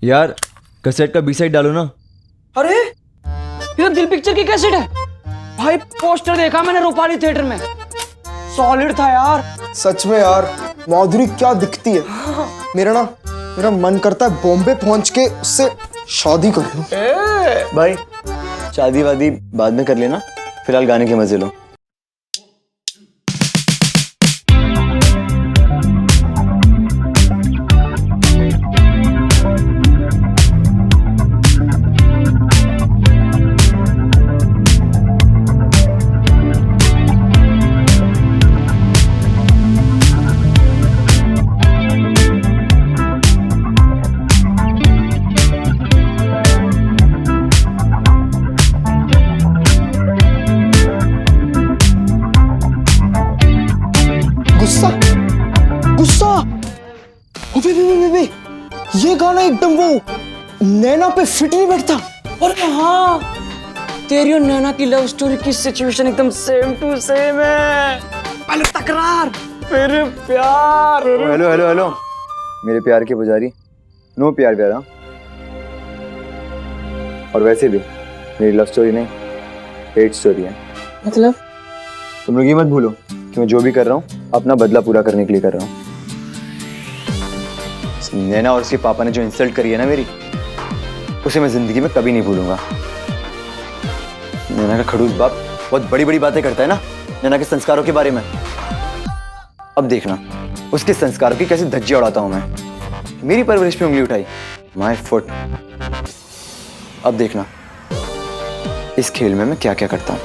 यार कैसेट का बी साइड डालो ना। अरे ये दिल पिक्चर की कैसेट है भाई। पोस्टर देखा मैंने रूपाली थिएटर में, सॉलिड था यार। सच में यार, माधुरी क्या दिखती है। मेरा मन करता है बॉम्बे पहुंच के उससे शादी कर लूं। भाई शादी वादी बाद में कर लेना, फिलहाल गाने के मजे लो। गाना एकदम वो नैना पे फिट नहीं बैठता। और हाँ, तेरी और नैना की लव स्टोरी की सिचुएशन एकदम सेम टू सेम है। पहले तकरार, फिर प्यार। हेलो हेलो हेलो, मेरे प्यार के पुजारी, नो प्यार प्यारा। और वैसे भी मेरी लव स्टोरी नहीं, हेट स्टोरी है। मतलब तुम लोग ये मत भूलो कि मैं जो भी कर रहा हूँ अपना बदला पूरा करने के लिए कर रहा हूँ। नैना और उसके पापा ने जो इंसल्ट करी है ना मेरी, उसे मैं जिंदगी में कभी नहीं भूलूंगा। नैना का खड़ूस बाप बहुत बड़ी बड़ी बातें करता है ना नैना के संस्कारों के बारे में। अब देखना उसके संस्कारों की कैसे धज्जियां उड़ाता हूं मैं। मेरी परवरिश पे उंगली उठाई, माय फुट। अब देखना इस खेल में मैं क्या क्या करता हूं।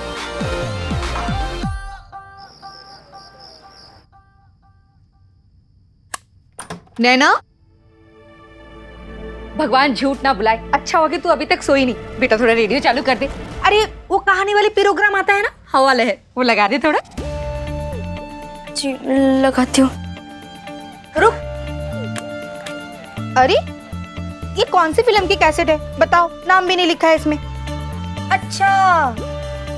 नैना, भगवान झूठ ना बुलाए, अच्छा हो कि तू अभी तक सोई नहीं। बेटा थोड़ा रेडियो चालू कर दे। अरे वो कहानी वाली प्रोग्राम आता है ना, हवा लहर, वो लगा दे थोड़ा। जी लगाती हूँ। रुक, अरे ये कौन सी फिल्म की कैसेट है बताओ, नाम भी नहीं लिखा है इसमें। अच्छा,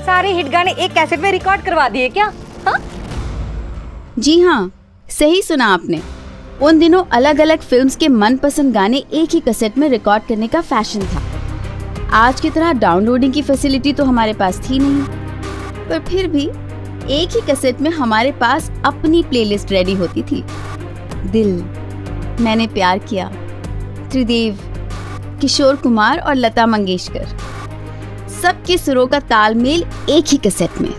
सारे हिट गाने एक कैसेट में रिकॉर्ड करवा दिए क्या? हाँ जी हाँ, सही सुना आपने। उन दिनों अलग अलग फिल्म्स के मनपसंद गाने एक ही कैसेट में रिकॉर्ड करने का फैशन था। आज की तरह डाउनलोडिंग की फैसिलिटी तो हमारे पास थी नहीं, पर फिर भी एक ही कैसेट में हमारे पास अपनी प्लेलिस्ट रेडी होती थी। दिल, मैंने प्यार किया, त्रिदेव, किशोर कुमार और लता मंगेशकर, सबके सुरों का तालमेल एक ही कैसेट में।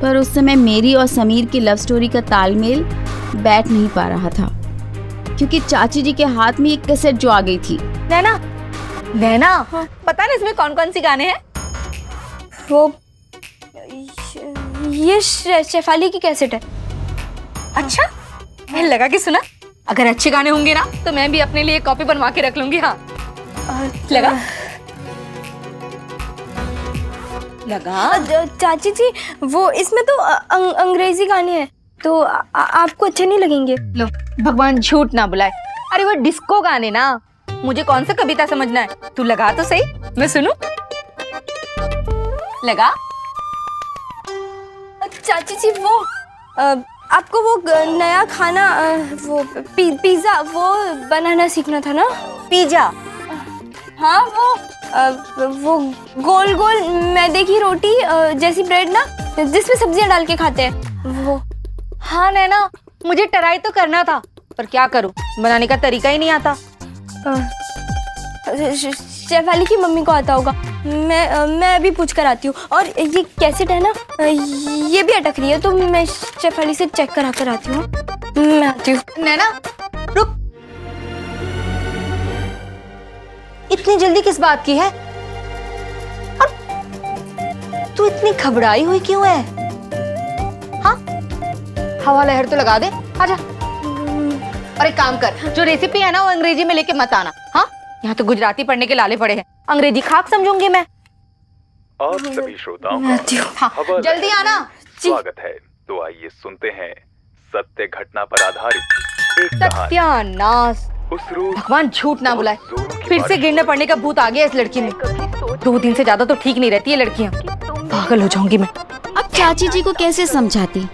पर उस समय मेरी और समीर की लव स्टोरी का तालमेल बैठ नहीं पा रहा था, क्योंकि चाची जी के हाथ में एक कैसेट जो आ गई थी। नैना, नैना, हाँ? पता ना इसमें कौन कौन सी गाने हैं? वो ये शेफाली की कैसेट है। अच्छा, मैं लगा के सुना। अगर अच्छे गाने होंगे ना तो मैं भी अपने लिए कॉपी बनवा के रख लूंगी। हाँ लगा लगा। चाची जी, वो इसमें तो अंग्रेजी गाने हैं, तो आपको अच्छे नहीं लगेंगे। लो, भगवान झूठ ना बुलाए। अरे वो डिस्को गाने ना, मुझे कौन सा कविता समझना है। तू लगा तो सही, मैं सुनूं। लगा। चाची जी, वो आपको वो नया खाना, वो पिज्जा वो बनाना सीखना था ना। पिज्जा? हाँ, वो गोल गोल मैदे की रोटी जैसी ब्रेड ना, जिसमें सब्जियां डाल के खाते हैं वो। हाँ नैना, मुझे ट्राई तो करना था, पर क्या करूं, बनाने का तरीका ही नहीं आता। शेफाली की मम्मी को आता होगा। मैं अभी पूछ कर आती हूँ। और ये कैसेट है ना, ये भी अटक रही है, तो मैं शेफाली से चेक करा कर आती हूँ। मैं आती हूँ। नैना रुक, इतनी जल्दी किस बात की है? और तू इतनी घबराई हुई क्यों है? हाँ, हवा लहर तो लगा दे, आजा। और एक काम कर, जो रेसिपी है ना वो अंग्रेजी में लेके मत आना। हाँ, यहाँ तो गुजराती पढ़ने के लाले पड़े हैं, अंग्रेजी खाक समझूंगी मैं। आप सभी श्रोताओं हाँ, जल्दी आना। स्वागत है। तो आइए सुनते हैं सत्य घटना पर आधारित एक कहानी। सत्यानाश, भगवान झूठ ना बुलाए, फिर से गिरने पड़ने का भूत आ गया इस लड़की में। 2 दिन से ज्यादा तो ठीक नहीं रहती है लड़कियां, पागल हो जाऊंगी मैं। अब चाची जी को कैसे समझाती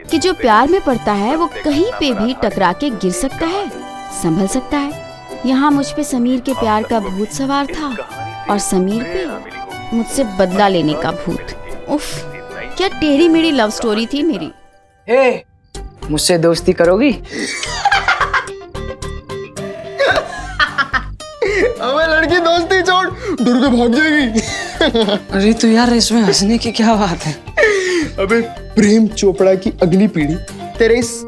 कि जो प्यार में पड़ता है वो कहीं पे भी टकरा के गिर सकता है, संभल सकता है। यहाँ मुझ पे समीर के प्यार का भूत सवार था और समीर पे मुझसे बदला लेने का भूत। उफ, क्या टेढ़ी मेढ़ी लव स्टोरी थी मेरी। हे, मुझसे दोस्ती करोगी? अबे लड़की, दोस्ती छोड़, डर के भाग जाएगी। अरे तो यार, इसमें हंसने की क्या बात है? अबे प्रेम चोपड़ा की अगली पीढ़ी तेरे इस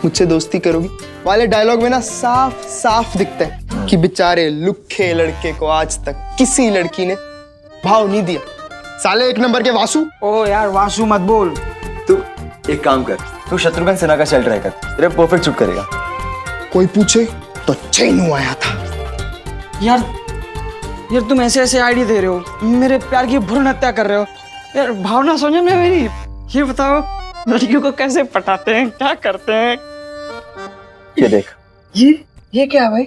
मुझसे दोस्ती करोगी वाले डायलॉग में ना साफ साफ दिखता है कि बेचारे लुक्खे लड़के को आज तक किसी लड़की ने भाव नहीं दिया। साले 1 नंबर के वासु। ओ यार, वासु मत बोल। तू एक काम कर, तू शत्रुघ्न सिन्हा का स्टाइल ट्राई कर, तेरे परफेक्ट सूट करेगा। कोई पूछे तो चैनू आया था। यार तुम ऐसे ऐसे आइडिया दे रहे हो, मेरे प्यार की भ्रूण हत्या कर रहे हो। यार भावना समझ में मेरी, ये बताओ लड़कियों को कैसे पटाते हैं, क्या करते हैं? ये देख, ये क्या है भाई?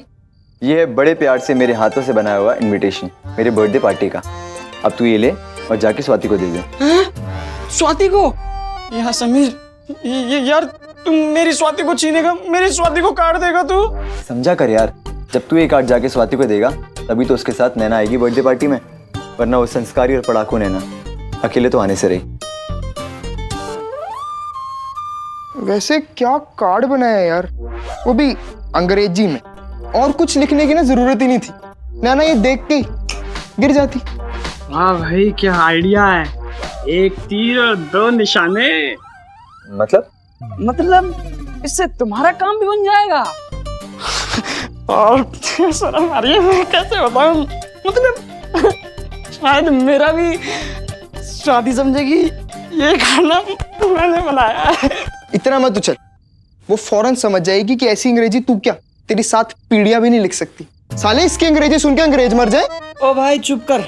ये है बड़े प्यार से मेरे हाथों से बनाया हुआ इनविटेशन मेरे बर्थडे पार्टी का। अब तू ये ले और जाके स्वाति को दे दे। स्वाति को? यार समीर, यार तुम मेरी स्वाति को छीनेगा, मेरी स्वाति को काट देगा तू। समझा कर यार, जब तू ये कार्ड जाके स्वाति को देगा तभी तो उसके साथ नैना आएगी बर्थडे पार्टी में, वरना वो संस्कारी और पढ़ाकू नैना अकेले तो आने से रही। वैसे क्या कार्ड बनाया यार, वो भी अंग्रेजी में, और कुछ लिखने की ना जरूरत ही नहीं थी। नैना ये देख के गिर जाती। वाह भाई क्या आइडिया है, एक तीर और दो निशाने। मतलब इससे तुम्हारा काम भी बन जाएगा। और शर्म आ रही है, मैं कैसे बताऊं, मतलब शायद मेरा भी शादी समझेगी ये खाना मैंने बनाया है। इतना मत उछल, वो फौरन समझ जाएगी कि ऐसी अंग्रेजी तू क्या तेरी 7 पीढ़ियां भी नहीं लिख सकती। साले इसकी अंग्रेजी सुन के अंग्रेज मर जाए। ओ भाई चुप कर,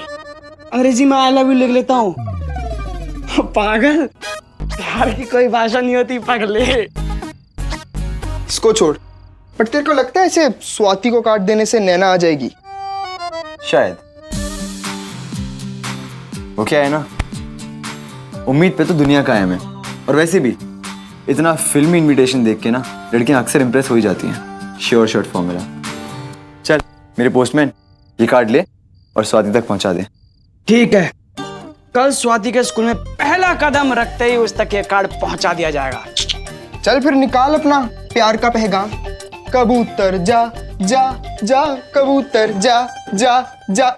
अंग्रेजी में आई लव यू लिख लेता हूँ। पागल, प्यार की कोई भाषा नहीं होती पगले। इसको छोड़, पर तेरे को लगता है ऐसे स्वाति को काट देने से नैना आ जाएगी? शायद। वो क्या है ना, उम्मीद पे तो दुनिया कायम है। और वैसे भी इतना फिल्मी इनविटेशन देख के ना लड़कियां अक्सर इंप्रेस हो ही जाती हैं। Sure short formula. चल मेरे पोस्टमैन, ये कार्ड ले और स्वाति तक पहुंचा दे। ठीक है, कल स्वाति के स्कूल में पहला कदम रखते ही उस तक ये कार्ड पहुंचा दिया जाएगा। चल फिर निकाल अपना प्यार का पैगाम। कबूतर जा जा जा, कबूतर जा जा जा।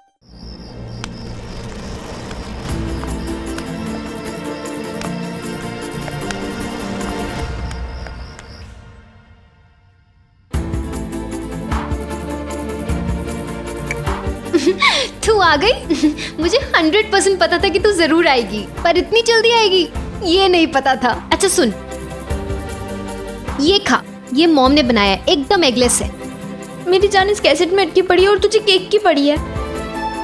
तू आ गई? मुझे 100% पता था कि तू जरूर आएगी, पर इतनी जल्दी आएगी ये नहीं पता था। अच्छा सुन, ये खा, ये मॉम ने बनाया है, एकदम एगलेस है। मेरी जान इस कैसेट में अटकी पड़ी है और तुझे केक की पड़ी है।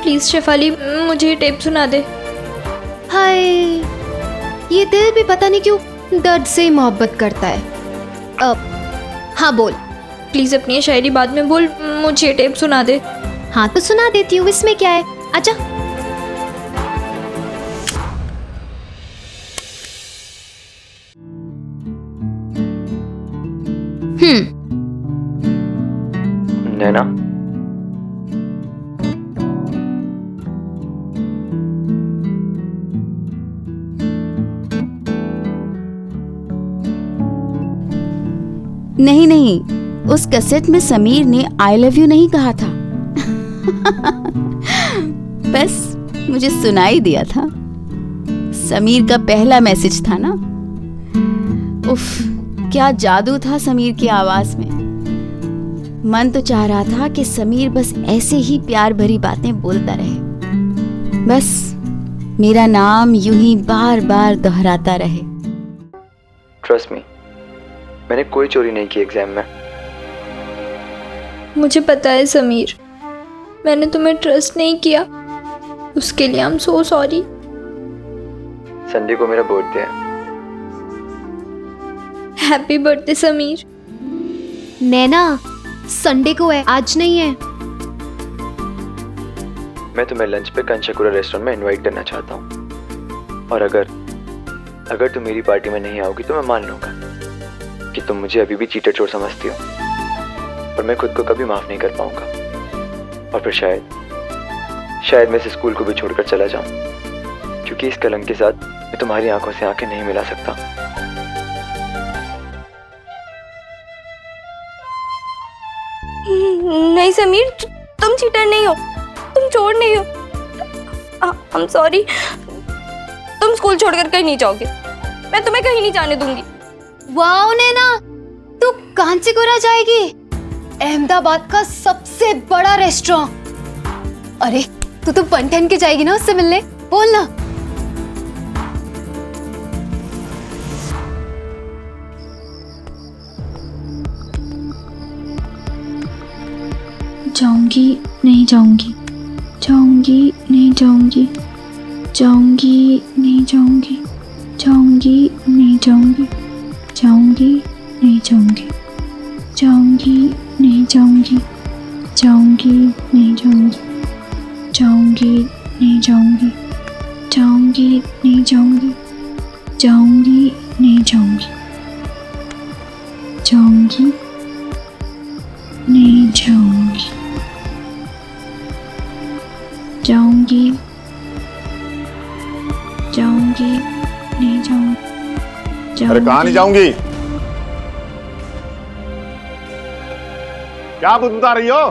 प्लीज शेफाली मुझे ये टेप सुना दे। हाय, ये दिल भी पता नहीं क्यों दर्द से मोहब्बत करता है। अब हाँ बोल। प्लीज अपनी ये शायरी बाद में बोल, मुझे ये टेप सुना दे। हाँ तो सुना देती हूँ, इसमें क्या है, आजा। नैना, नहीं नहीं, उस कैसेट में समीर ने आई लव यू नहीं कहा था। बस मुझे सुनाई दिया था, समीर का पहला मैसेज था ना। उफ, क्या जादू था समीर की आवाज में। मन तो चाह रहा था कि समीर बस ऐसे ही प्यार भरी बातें बोलता रहे, बस मेरा नाम यूं ही बार बार दोहराता रहे। ट्रस्ट मी, मैंने कोई चोरी नहीं की एग्जाम में। मुझे पता है समीर, मैंने तुम्हें ट्रस्ट नहीं किया, उसके लिए I am so sorry. Sunday को मेरा बर्थडे है। Happy birthday Sameer. Naina, Sunday को है, आज नहीं है। मैं तुम्हें लंच पे कंचकुरा रेस्टोरेंट में इनवाइट करना चाहता हूँ, और अगर तुम मेरी पार्टी में नहीं आओगी तो मैं मान लूंगा कि तुम मुझे अभी भी चीटर चोर समझती हो, और मैं खुद को कभी माफ नहीं कर पाऊंगा। और फिर शायद मैं इस स्कूल को भी छोड़कर चला जाऊं, क्योंकि इस कलंक के साथ मैं तुम्हारी आंखों से आंखें नहीं मिला सकता। नहीं समीर, तुम चीटर नहीं हो, तुम चोर नहीं हो। I am sorry. तुम स्कूल छोड़कर कहीं नहीं जाओगे, मैं तुम्हें कहीं नहीं जाने दूंगी। वाओ नैना, तू कांचीपुरा जाएगी? अहमदाबाद का सबसे बड़ा रेस्टोरेंट। अरे तू तो पंठन के जाएगी ना उससे मिलने, बोल ना। जाऊंगी नहीं जाऊंगी, जाऊंगी नहीं जाऊंगी, जाऊंगी नहीं जाऊंगी, जाऊंगी नहीं जाऊंगी, जाऊंगी नहीं जाऊंगी, जाऊंगी नहीं जाऊंगी, जाऊंगी जाऊंगी नहीं जाऊंगी, जाऊंगी नहीं जाऊंगी, जाऊंगी नहीं जाऊंगी, जाऊंगी नहीं जाऊंगी, जाऊंगी जाऊंगी नहीं जाऊंगी। अरे कहाँ नहीं जाऊंगी? क्या बता रही हो?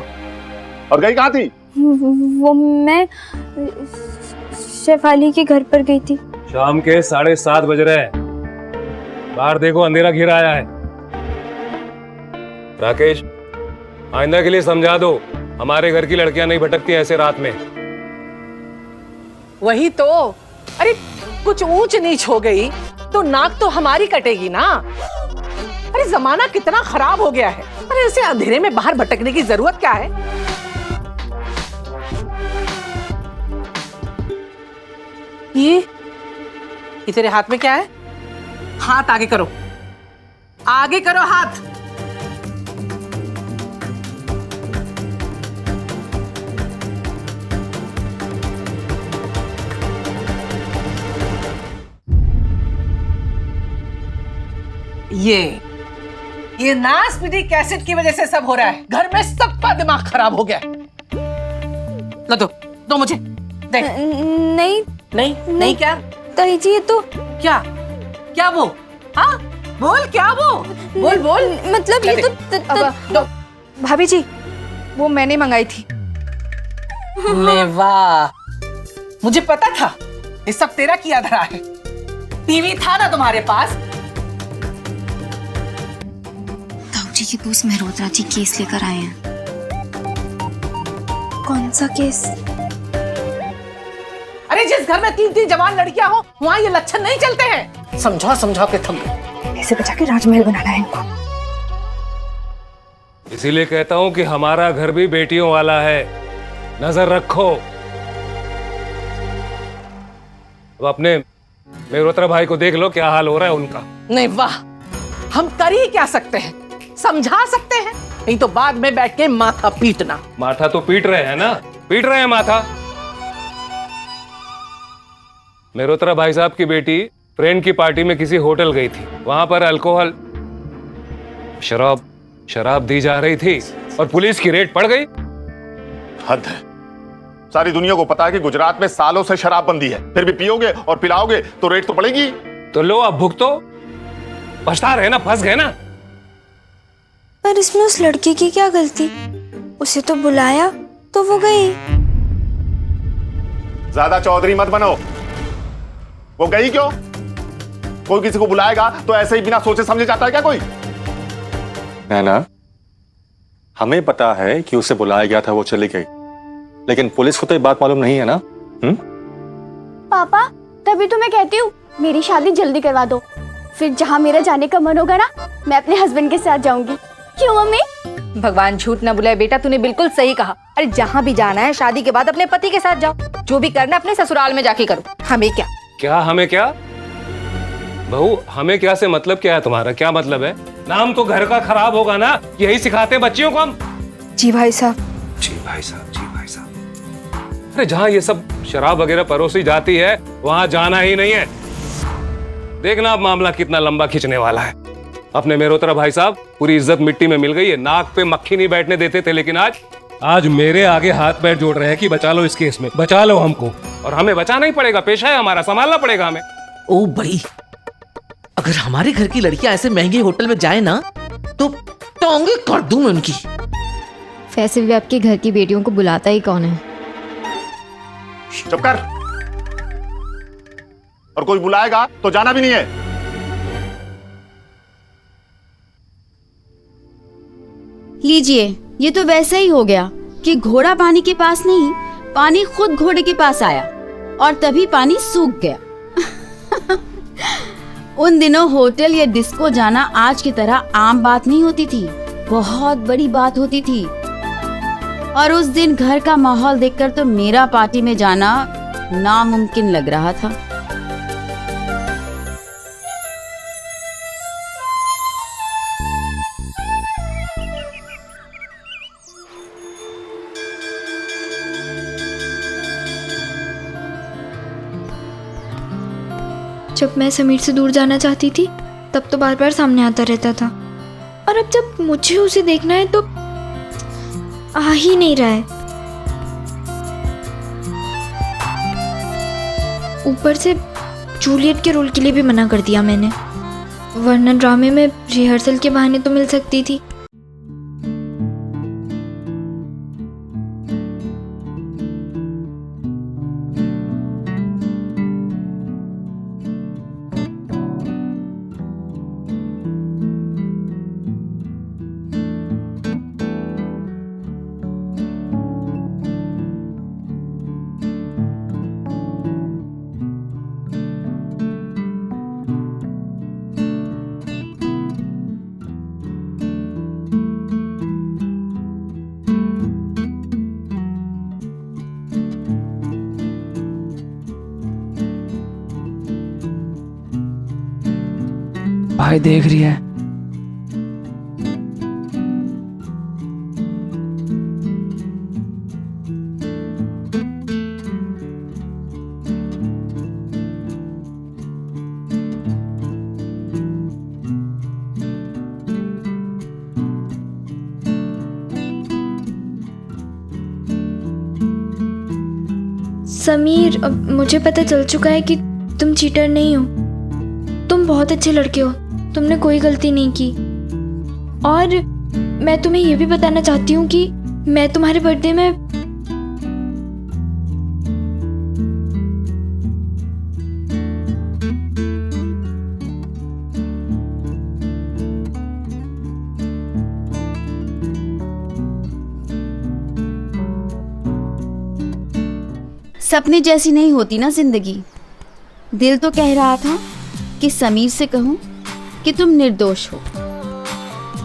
और गई कहाँ थी? वो मैं शेफाली के घर पर गई थी। शाम के 7:30 बज रहे हैं। बाहर देखो, अंधेरा घिर आया है। राकेश, आइंदा के लिए समझा दो, हमारे घर की लड़कियां नहीं भटकती ऐसे रात में। वही तो। अरे कुछ ऊंच नीच हो गई तो नाक तो हमारी कटेगी ना। अरे जमाना कितना खराब हो गया है। अरे ऐसे अंधेरे में बाहर भटकने की जरूरत क्या है? ये तेरे हाथ में क्या है? हाथ आगे करो, आगे करो हाथ। ये नासपीटी कैसेट की वजह से सब हो रहा है। घर में सबका दिमाग खराब हो गया है। लो दो मुझे। दे। नहीं नहीं नहीं क्या? ताई जी ये तो क्या क्या वो? हाँ बोल, क्या वो? बोल बोल। मतलब ये तो भाभी जी वो मैंने मंगाई थी। ले वाह, मुझे पता था ये सब तेरा किया धरा है। टीवी था ना तुम्हारे पास? जी के दोस्त मेहरोत्रा जी केस लेकर आए हैं। कौन सा केस? अरे जिस घर में 3-3 जवान लड़कियां हो वहां ये लक्षण नहीं चलते हैं। समझा के थक गए। ऐसे बचा के राजमहल बनाना है इनको। इसीलिए कहता हूं कि हमारा घर भी बेटियों वाला है, नजर रखो। अब अपने मेहरोत्रा भाई को देख लो, क्या हाल हो रहा है उनका। नहीं वाह, हम कर ही क्या सकते हैं? समझा सकते हैं, नहीं तो बाद में बैठ के माथा पीटना। माथा तो पीट रहे हैं ना, पीट रहे हैं माथा। मेहरोत्रा भाई साहब की बेटी फ्रेंड की पार्टी में किसी होटल गई थी। वहां पर अल्कोहल शराब दी जा रही थी और पुलिस की रेड पड़ गई। हद है। सारी दुनिया को पता है कि गुजरात में सालों से शराबबंदी है, फिर भी पियोगे और पिलाओगे तो रेड तो पड़ेगी। तो लो अब भुगतो। पछता रहे ना, फंस गए ना। पर इसमें उस लड़की की क्या गलती? उसे तो बुलाया तो वो गई। ज्यादा चौधरी मत बनो। वो गई क्यों? कोई किसी को बुलाएगा तो ऐसे ही बिना सोचे समझे जाता है क्या कोई? नैना, हमें पता है कि उसे बुलाया गया था, वो चली गई, लेकिन पुलिस को तो ये बात मालूम नहीं है ना। पापा तभी तो मैं कहती हूँ मेरी शादी जल्दी करवा दो, फिर जहाँ मेरा जाने का मन होगा ना मैं अपने हस्बैंड के साथ जाऊंगी। क्यों मम्मी? भगवान झूठ ना बुलाए बेटा, तूने बिल्कुल सही कहा। अरे जहाँ भी जाना है शादी के बाद अपने पति के साथ जाओ, जो भी करना अपने ससुराल में जाके करो। हमें क्या हमें क्या? बहू हमें क्या से मतलब क्या है तुम्हारा? क्या मतलब है? नाम तो घर का खराब होगा ना, यही सिखाते हैं बच्चियों को हम। जी भाई साहब। जी भाई साहब, जी भाई साहब। अरे जहाँ ये सब शराब वगैरह परोसी जाती है वहां जाना ही नहीं है। देखना अब मामला कितना लंबा खींचने वाला है। अपने मेहरोत्रा भाई साहब पूरी इज्जत मिट्टी में मिल गई है। नाक पे मक्खी नहीं बैठने देते थे, लेकिन आज मेरे आगे हाथ पैर जोड़ रहे हैं कि बचा लो इस केस में, बचा लो हमको। और हमें बचाना ही पड़ेगा, पेशा है हमारा, संभालना पड़ेगा हमें। ओ भाई, अगर हमारे घर की लड़कियां ऐसे महंगे होटल में जाए ना तो टोंगे कर दूं मैं उनकी। वैसे भी आपके घर की बेटियों को बुलाता ही कौन है? चुप कर। और कोई बुलाएगा तो जाना भी नहीं है। लीजिए, ये तो वैसा ही हो गया कि घोड़ा पानी के पास नहीं, पानी खुद घोड़े के पास आया और तभी पानी सूख गया। उन दिनों होटल या डिस्को जाना आज की तरह आम बात नहीं होती थी, बहुत बड़ी बात होती थी। और उस दिन घर का माहौल देखकर तो मेरा पार्टी में जाना नामुमकिन लग रहा था। जब मैं समीर से दूर जाना चाहती थी तब तो बार बार सामने आता रहता था, और अब जब मुझे उसे देखना है तो आ ही नहीं रहा है। ऊपर से जूलियट के रोल के लिए भी मना कर दिया मैंने, वरना ड्रामे में रिहर्सल के बहाने तो मिल सकती थी। भाई देख रही है। समीर, अब मुझे पता चल चुका है कि तुम चीटर नहीं हो। तुम बहुत अच्छे लड़के हो, तुमने कोई गलती नहीं की। और मैं तुम्हें यह भी बताना चाहती हूँ कि मैं तुम्हारे बर्थडे में सपने जैसी नहीं होती ना जिंदगी। दिल तो कह रहा था कि समीर से कहूं कि तुम निर्दोष हो,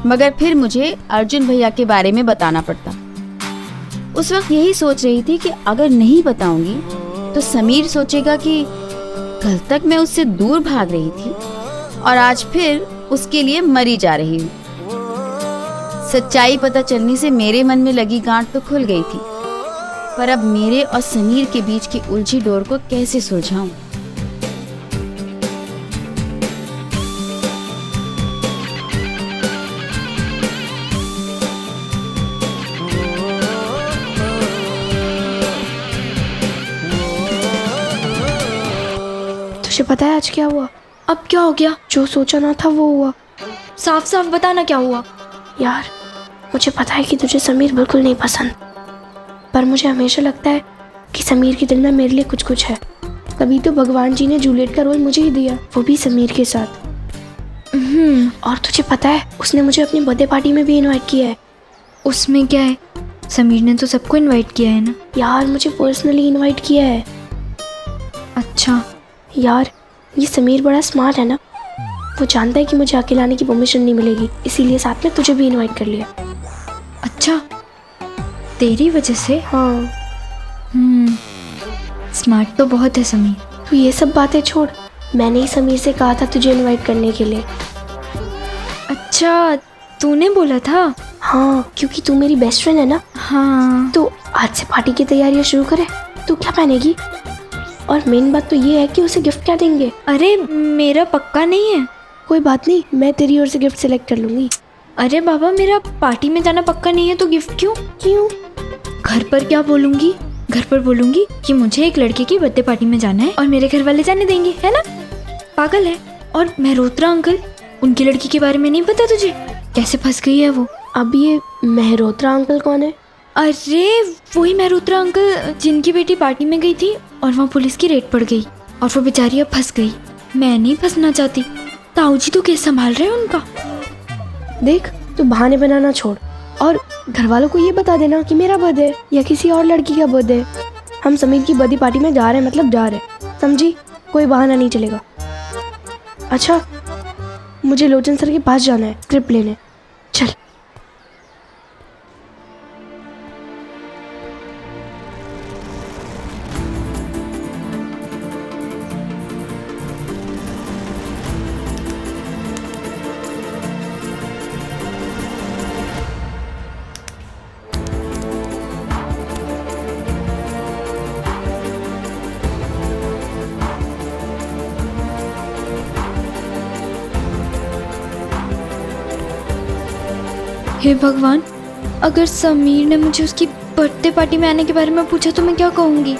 मगर फिर मुझे अर्जुन भैया के बारे में बताना पड़ता। उस वक्त यही सोच रही थी कि अगर नहीं बताऊंगी तो समीर सोचेगा कि कल तक मैं उससे दूर भाग रही थी और आज फिर उसके लिए मरी जा रही हूँ। सच्चाई पता चलने से मेरे मन में लगी गांठ तो खुल गई थी, पर अब मेरे और समीर के बीच की उलझी डोर को कैसे सुलझाऊं? तुझे पता है आज क्या हुआ? अब क्या हो गया? जो सोचा ना था वो हुआ। साफ साफ बताना क्या हुआ। यार, मुझे पता है कि तुझे समीर बिल्कुल नहीं पसंद, पर मुझे हमेशा लगता है कि समीर के दिल में मेरे लिए कुछ कुछ है। तभी तो भगवान जी ने जूलियट का रोल मुझे ही दिया, वो भी समीर के साथ। और तुझे पता है उसने मुझे अपनी बर्थडे पार्टी में भी इनवाइट किया है। उसमें क्या है? समीर ने तो सबको इनवाइट किया है ना। यार, मुझे पर्सनली इनवाइट किया है। अच्छा यार, ये समीर बड़ा स्मार्ट है ना। वो जानता है कि मुझे अकेले आने की परमिशन नहीं मिलेगी, इसीलिए साथ में तुझे भी इनवाइट कर लिया। अच्छा, तेरी वजह से? हाँ। स्मार्ट तो बहुत है समीर। तू ये सब बातें छोड़, मैंने ही समीर से कहा था तुझे इनवाइट करने के लिए। अच्छा, तूने बोला था? हाँ, क्योंकि तू मेरी बेस्ट फ्रेंड है ना। हाँ। तो आज से पार्टी की तैयारियां शुरू करें। तू क्या पहनेगी? और मेन बात तो ये है कि उसे गिफ्ट क्या देंगे? अरे मेरा पक्का नहीं है। कोई बात नहीं, मैं तेरी ओर से गिफ्ट सिलेक्ट कर लूंगी। अरे बाबा, मेरा पार्टी में जाना पक्का नहीं है तो गिफ्ट क्यों? क्यों? घर पर क्या बोलूंगी? घर पर बोलूंगी कि मुझे एक लड़के की बर्थडे पार्टी में जाना है और मेरे घर वाले जाने देंगे, है ना? पागल है। और मेहरोत्रा अंकल, उनकी लड़की के बारे में नहीं पता तुझे? कैसे फंस गई है वो। अब ये मेहरोत्रा अंकल कौन है? अरे वही मेहरोत्रा अंकल जिनकी बेटी पार्टी में गई थी और वहाँ पुलिस की रेड पड़ गई और वो बेचारी अब फंस गई। मैं नहीं फंसना चाहती। ताऊ जी तो केस संभाल रहे हैं उनका। देख, तू बहाने बनाना छोड़ और घर वालों को ये बता देना कि मेरा बर्थडे या किसी और लड़की का बर्थडे। हम समीर की बर्थडे पार्टी में जा रहे हैं, मतलब जा रहे हैं, समझी? कोई बहाना नहीं चलेगा। अच्छा, मुझे लोचन सर के पास जाना है स्क्रिप्ट लेने। चल। हे भगवान, अगर समीर ने मुझे उसकी बर्थडे पार्टी में आने के बारे में पूछा तो मैं क्या कहूँगी?